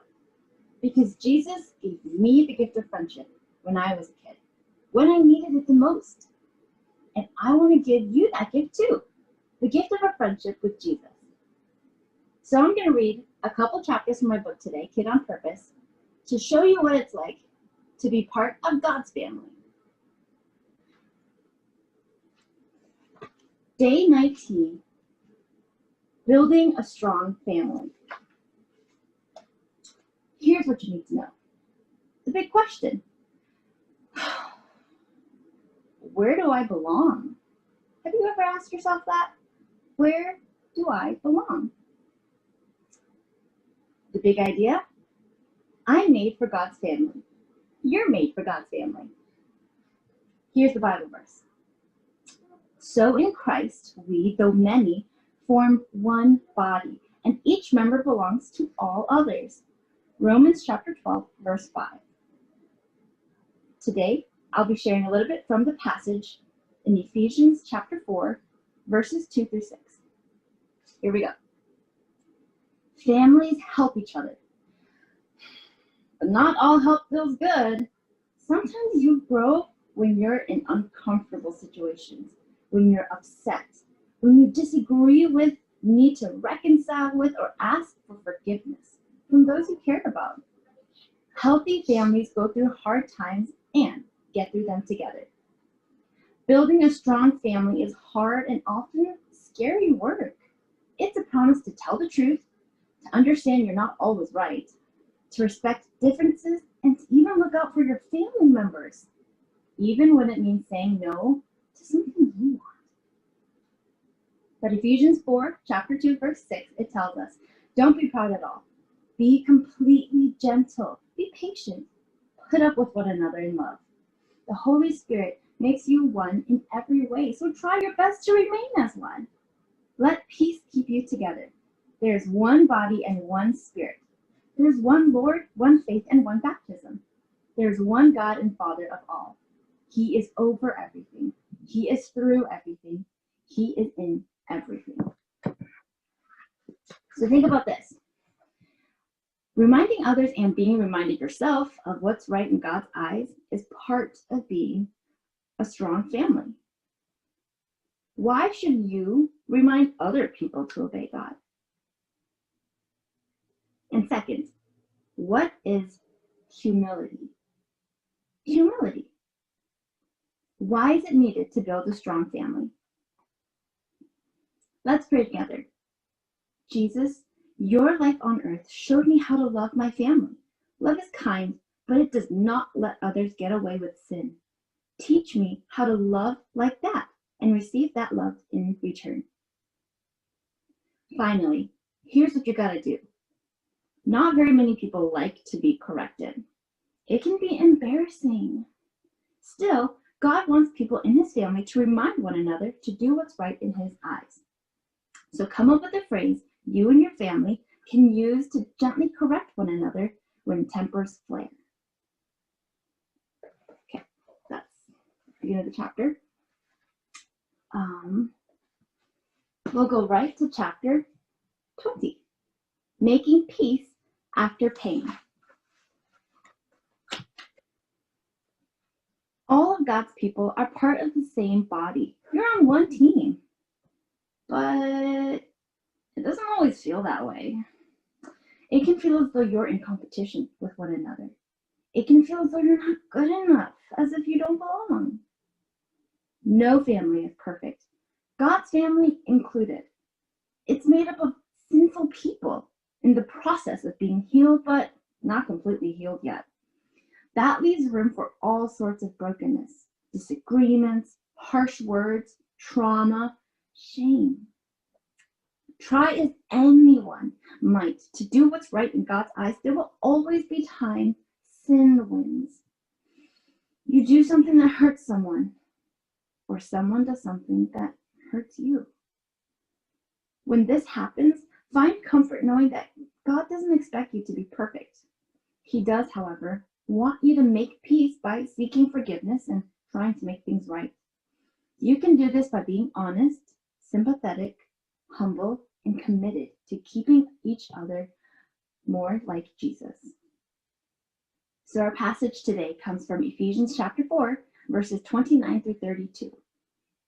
because Jesus gave me the gift of friendship when I was a kid, when I needed it the most. And I want to give you that gift too, the gift of a friendship with Jesus. So I'm going to read a couple chapters from my book today, Kid on Purpose, to show you what it's like to be part of God's family. Day 19, building a strong family. Here's what you need to know. The big question. Where do I belong? Have you ever asked yourself that? Where do I belong? The big idea? I'm made for God's family. You're made for God's family. Here's the Bible verse. So in Christ, we, though many, form one body, and each member belongs to all others. Romans chapter 12, verse 5. Today, I'll be sharing a little bit from the passage in Ephesians chapter 4, verses 2 through 6. Here we go. Families help each other. But not all help feels good. Sometimes you grow when you're in uncomfortable situations, when you're upset, when you disagree with, need to reconcile with, or ask for forgiveness from those you care about. Healthy families go through hard times and get through them together. Building a strong family is hard and often scary work. It's a promise to tell the truth, to understand you're not always right, to respect differences, and to even look out for your family members, even when it means saying no to something you want. But Ephesians 4, chapter 2, verse 6, it tells us, don't be proud at all. Be completely gentle. Be patient. Put up with one another in love. The Holy Spirit makes you one in every way, so try your best to remain as one. Let peace keep you together. There is one body and one Spirit. There is one Lord, one faith, and one baptism. There is one God and Father of all. He is over everything. He is through everything. He is in everything. So think about this. Reminding others and being reminded yourself of what's right in God's eyes is part of being a strong family. Why should you remind other people to obey God? And second, what is humility? Humility. Why is it needed to build a strong family? Let's pray together. Jesus, your life on earth showed me how to love my family. Love is kind, but it does not let others get away with sin. Teach me how to love like that and receive that love in return. Finally, here's what you gotta do. Not very many people like to be corrected. It can be embarrassing. Still, God wants people in his family to remind one another to do what's right in his eyes. So come up with a phrase you and your family can use to gently correct one another when tempers flare. Okay, that's the beginning of the chapter. We'll go right to chapter 20, making peace after pain. All of God's people are part of the same body. You're on one team, but it doesn't always feel that way. It can feel as though you're in competition with one another. It can feel as though you're not good enough, as if you don't belong. No family is perfect, God's family included. It's made up of sinful people in the process of being healed, but not completely healed yet. That leaves room for all sorts of brokenness. disagreements, harsh words, trauma, shame. Try as anyone might to do what's right in God's eyes, there will always be time sin wins. You do something that hurts someone, or someone does something that hurts you. When this happens, find comfort knowing that God doesn't expect you to be perfect. He does, however, want you to make peace by seeking forgiveness and trying to make things right. You can do this by being honest, sympathetic, humble, and committed to keeping each other more like Jesus. So our passage today comes from Ephesians chapter 4, verses 29 through 32.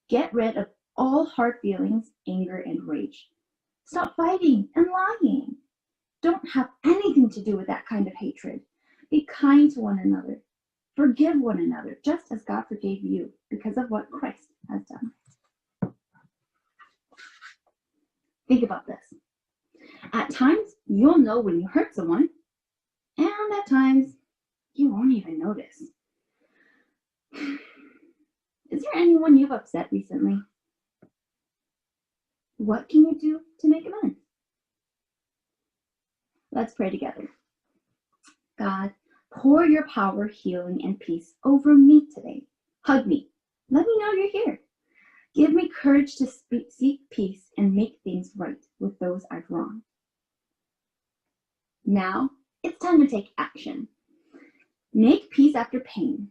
Get rid of all hard feelings, anger, and rage. Stop fighting and lying. Don't have anything to do with that kind of hatred. Be kind to one another. Forgive one another, just as God forgave you because of what Christ has done. Think about this. At times, you'll know when you hurt someone, and at times, you won't even notice. Is there anyone you've upset recently? What can you do to make amends? Let's pray together. God, pour your power, healing, and peace over me today. Hug me. Let me know you're here. Give me courage to seek peace and make things right with those I've wronged. Now, it's time to take action. Make peace after pain.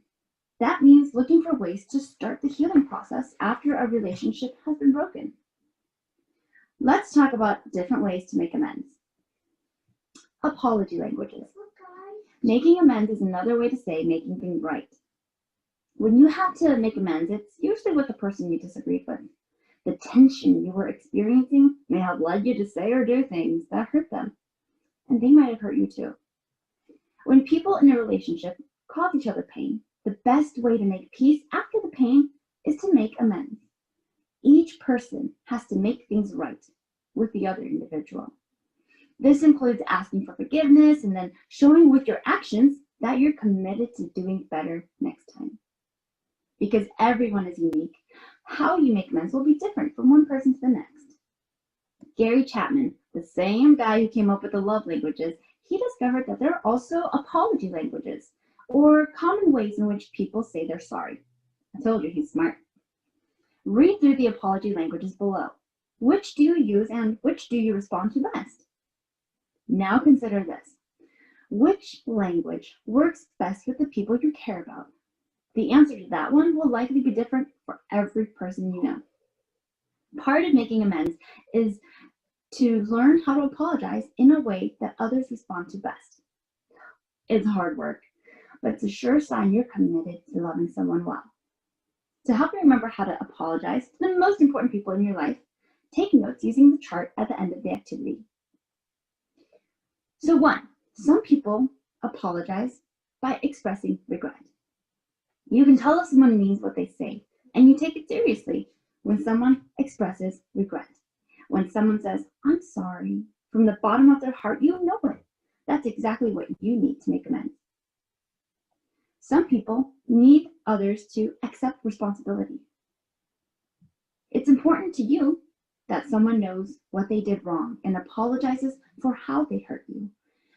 That means looking for ways to start the healing process after a relationship has been broken. Let's talk about different ways to make amends. Apology languages. Making amends is another way to say making things right. When you have to make amends, it's usually with the person you disagreed with. The tension you were experiencing may have led you to say or do things that hurt them, and they might have hurt you too. When people in a relationship cause each other pain, the best way to make peace after the pain is to make amends. Each person has to make things right with the other individual. This includes asking for forgiveness and then showing with your actions that you're committed to doing better next time. Because everyone is unique, how you make amends will be different from one person to the next. Gary Chapman, the same guy who came up with the love languages, he discovered that there are also apology languages, or common ways in which people say they're sorry. I told you he's smart. Read through the apology languages below. Which do you use and which do you respond to best? Now consider this. Which language works best with the people you care about? The answer to that one will likely be different for every person you know. Part of making amends is to learn how to apologize in a way that others respond to best. It's hard work, but it's a sure sign you're committed to loving someone well. To help you remember how to apologize to the most important people in your life, take notes using the chart at the end of the activity. So 1, some people apologize by expressing regret. You can tell if someone means what they say, and you take it seriously when someone expresses regret. When someone says, "I'm sorry," from the bottom of their heart, you know it. That's exactly what you need to make amends. Some people need others to accept responsibility. It's important to you that someone knows what they did wrong and apologizes for how they hurt you.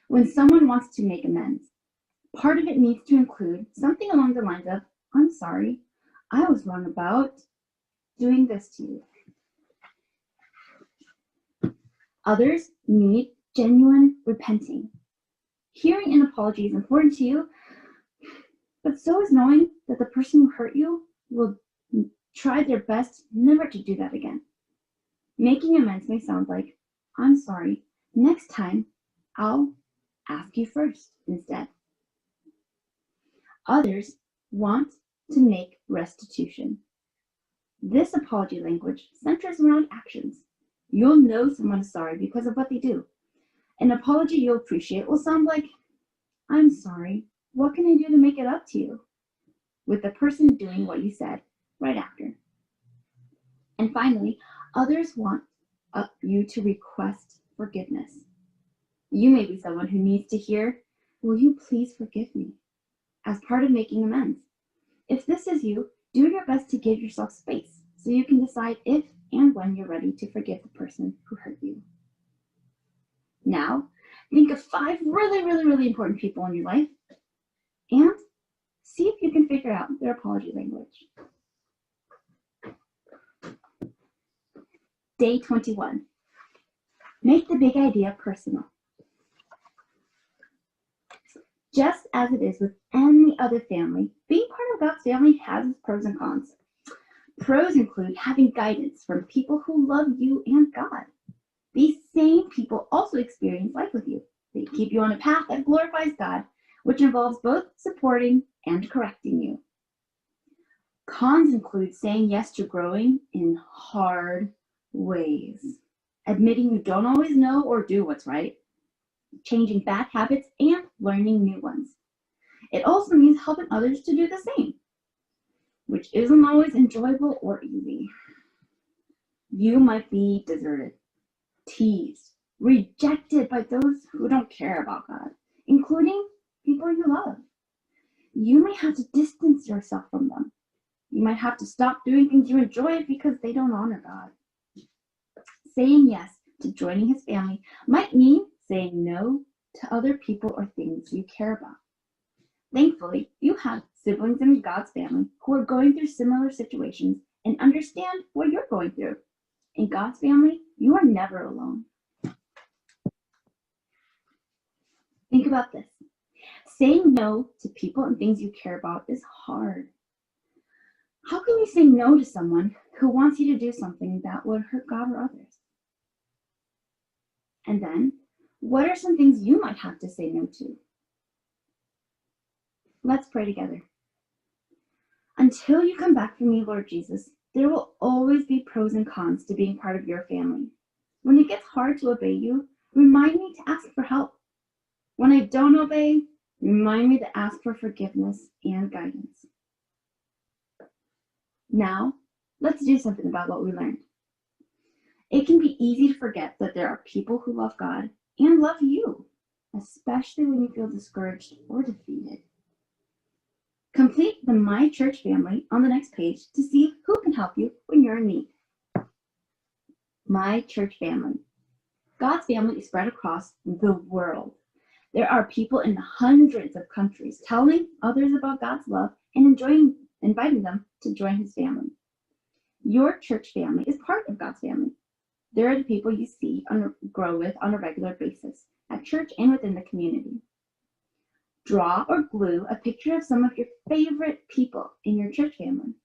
When someone wants to make amends, part of it needs to include something along the lines of, "I'm sorry, I was wrong about doing this to you." Others need genuine repenting. Hearing an apology is important to you, but so is knowing that the person who hurt you will try their best never to do that again. Making amends may sound like, "I'm sorry, next time I'll ask you first instead." Others want to make restitution. This apology language centers around actions. You'll know someone is sorry because of what they do. An apology you'll appreciate will sound like, "I'm sorry, what can I do to make it up to you?" with the person doing what you said right after. And finally, others want you to request forgiveness. You may be someone who needs to hear, "Will you please forgive me?" as part of making amends. If this is you, Do your best to give yourself space so you can decide if and when you're ready to forgive the person who hurt you. Now, think of 5 really important people in your life and see if you can figure out their apology language. Day 21. Make the big idea personal. Just as it is with any other family, being part of God's family has its pros and cons. Pros include having guidance from people who love you and God. These same people also experience life with you. They keep you on a path that glorifies God, which involves both supporting and correcting you. Cons include saying yes to growing in hard ways, admitting you don't always know or do what's right, changing bad habits, and learning new ones. It also means helping others to do the same, which isn't always enjoyable or easy. You might be deserted, teased, rejected by those who don't care about God, including people you love. You may have to distance yourself from them. You might have to stop doing things you enjoy because they don't honor God. Saying yes to joining his family might mean saying no to other people or things you care about. Thankfully, you have siblings in God's family who are going through similar situations and understand what you're going through. In God's family, you are never alone. Think about this. Saying no to people and things you care about is hard. How can you say no to someone who wants you to do something that would hurt God or others? And then, what are some things you might have to say no to? Let's pray together. Until you come back for me, Lord Jesus, there will always be pros and cons to being part of your family. When it gets hard to obey you, remind me to ask for help. When I don't obey, remind me to ask for forgiveness and guidance. Now, let's do something about what we learned. It can be easy to forget that there are people who love God and love you, especially when you feel discouraged or defeated. Complete the My Church family on the next page to see who can help you when you're in need. My Church family. God's family is spread across the world. There are people in hundreds of countries telling others about God's love and inviting them to join his family. Your church family is part of God's family. There are the people you see grow with on a regular basis at church and within the community. Draw or glue a picture of some of your favorite people in your church family.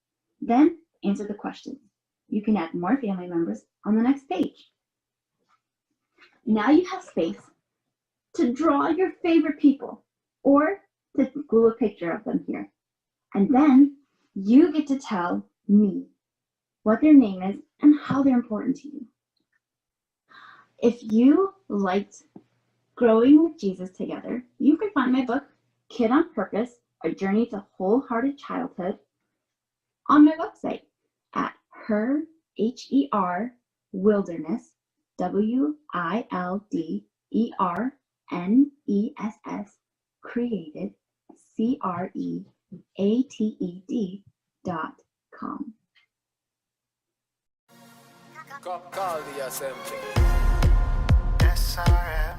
Then answer the questions. You can add more family members on the next page. Now you have space to draw your favorite people or to glue a picture of them here. And then you get to tell me what their name is and how they're important to you. If you liked Growing with Jesus Together, you can find my book, Kid on Purpose, A Journey to Wholehearted Childhood, on my website at Wilderness, WILDERNESS, created, CREATED.com. Call the assembly. SRM,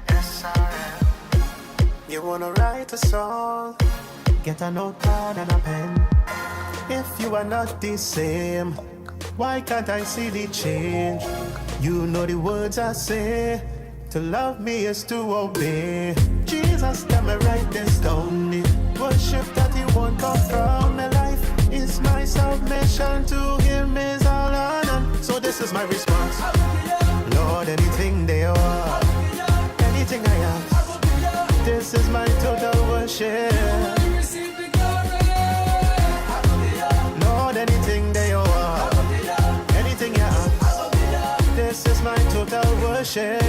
SRM. You wanna write a song? Get a notepad and a pen. If you are not the same, why can't I see the change? You know the words I say. To love me is to obey. Jesus, tell me write this down. Worship that he won't come from my life. Is my submission to him is all honor. So this is my response. Lord, anything they are, anything I ask, this is my total worship. Lord, anything they are, anything you ask, this is my total worship.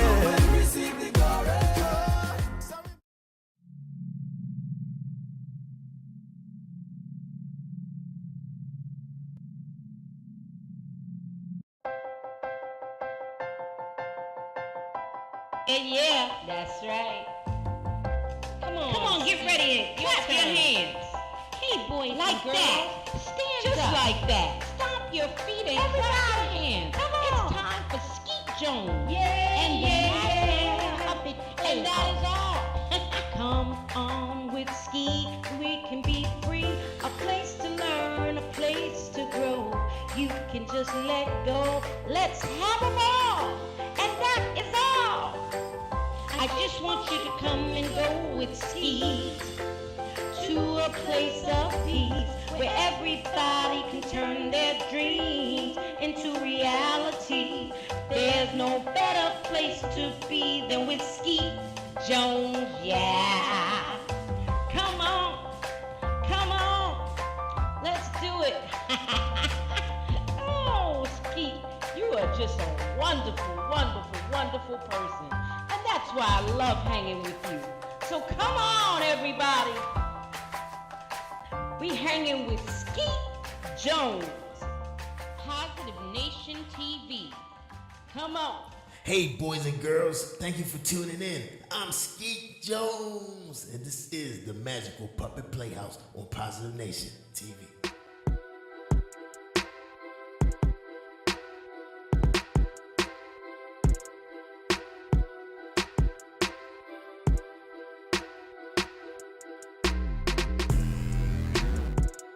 Yeah, that's right. Come on, get ready. Clap your hands. Hey, boys like and girls. That. Stand just up. Like that. Stomp your feet and clap your hands. Come on. It's time for Skeet Jones. Yeah. And the puppet. And that is all. Come on with Skeet. We can be free. A place to learn, a place to grow. You can just let go. Let's have a ball. And that is all. I just want you to come and go with Skeet to a place of peace where everybody can turn their dreams into reality. There's no better place to be than with Skeet Jones, yeah. Come on, let's do it. Oh, Skeet, you are just a wonderful, wonderful, wonderful person. And that's why I love hanging with you. So come on, everybody. We hanging with Skeet Jones, Positive Nation TV. Come on. Hey, boys and girls, thank you for tuning in. I'm Skeet Jones, and this is the Magical Puppet Playhouse on Positive Nation TV.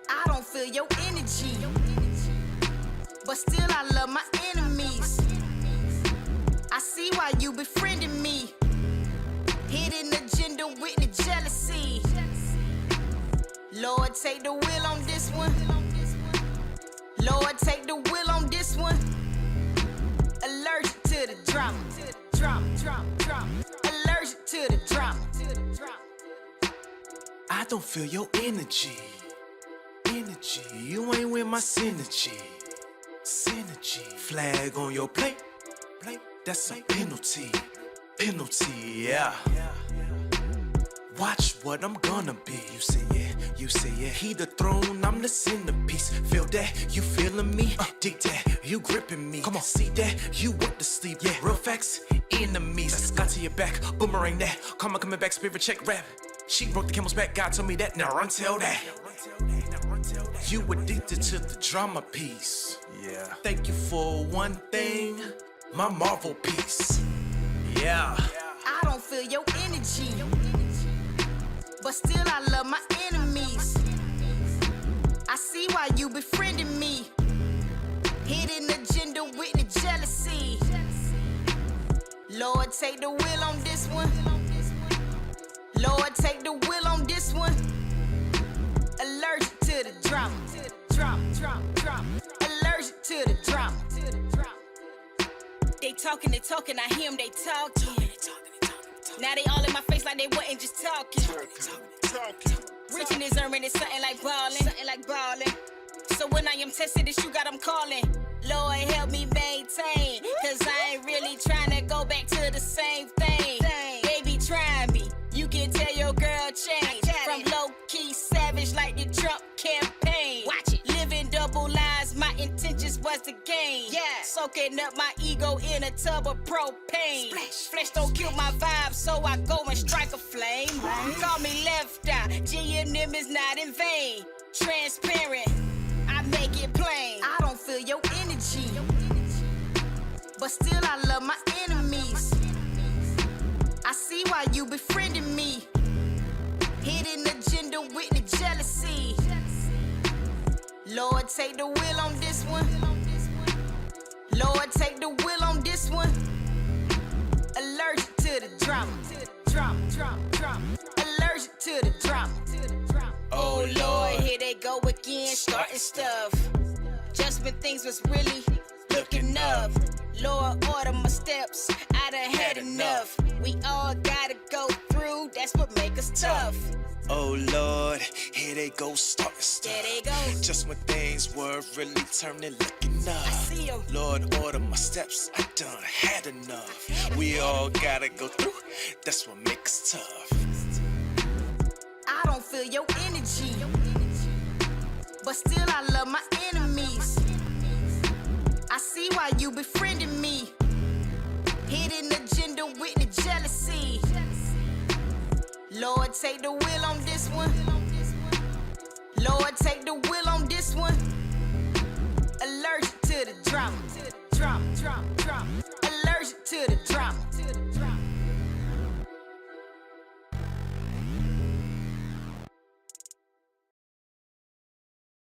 I don't feel your energy, but still I love my enemies. I see why you befriending me. Hidden agenda with the jealousy. Lord, take the wheel on this one. Lord, take the wheel on this one. Allergic to the drama. Allergic to the drama. I don't feel your energy. You ain't with my synergy. Flag on your plate. That's a penalty. Yeah. Watch what I'm gonna be. You say yeah. He the throne, I'm the centerpiece. Feel that, you feeling me? Dig that, you gripping me. Come on, see that, you want to sleep. Yeah, real facts, enemies. Got to your back, boomerang that. Karma coming back, spirit check rap. She broke the camel's back, God told me that. Now run tell that. You addicted to the drama piece. Yeah. Thank you for one thing, my Marvel piece. Yeah. I don't feel your energy, but still I love my enemies. I see why you befriending me. Hidden agenda with the jealousy. Lord, take the wheel on this one. Lord, take the wheel on this one. Allergic to the drama. Allergic to the drama. They talking, I hear them, they talking. Now they all in my face like they wasn't just talking. Rich in his earning is something like ballin'. So when I am tested, this you got them calling. Lord, help me maintain, cause I ain't really trying to go back to the same thing. Baby, try me. You can tell your girl change. From low-key savage like the Trump campaign. Watch it. Living double lives, my intentions was to gain. Yeah. Soaking up my ego in a tub of propane. Flesh don't kill my vibe, so I go and strike a flame. Call me left eye, G&M is not in vain. Transparent, I make it plain. I don't feel your energy, but still I love my enemies. I see why you befriending me. Hidden agenda with the jealousy. Lord, take the wheel on this one. Lord, take the wheel on this one. Allergic to the drama. Allergic to the drama. Oh Lord, here they go again, starting stuff. Just when things was really looking up. Lord, order my steps, I done had enough. We all gotta go through, that's what make us tough. Oh Lord, here they go starting stuff. There they go. Just when things were really turning, looking up. I see 'em. Lord, order my steps, I done had enough. We all gotta go through, that's what makes us tough. I don't feel your energy, but still I love my enemies. I see why you befriending me. Hidden agenda with the jealousy. Lord, take the wheel on this one. Lord, take the wheel on this one. Allergic to the drama. Allergic to the drama.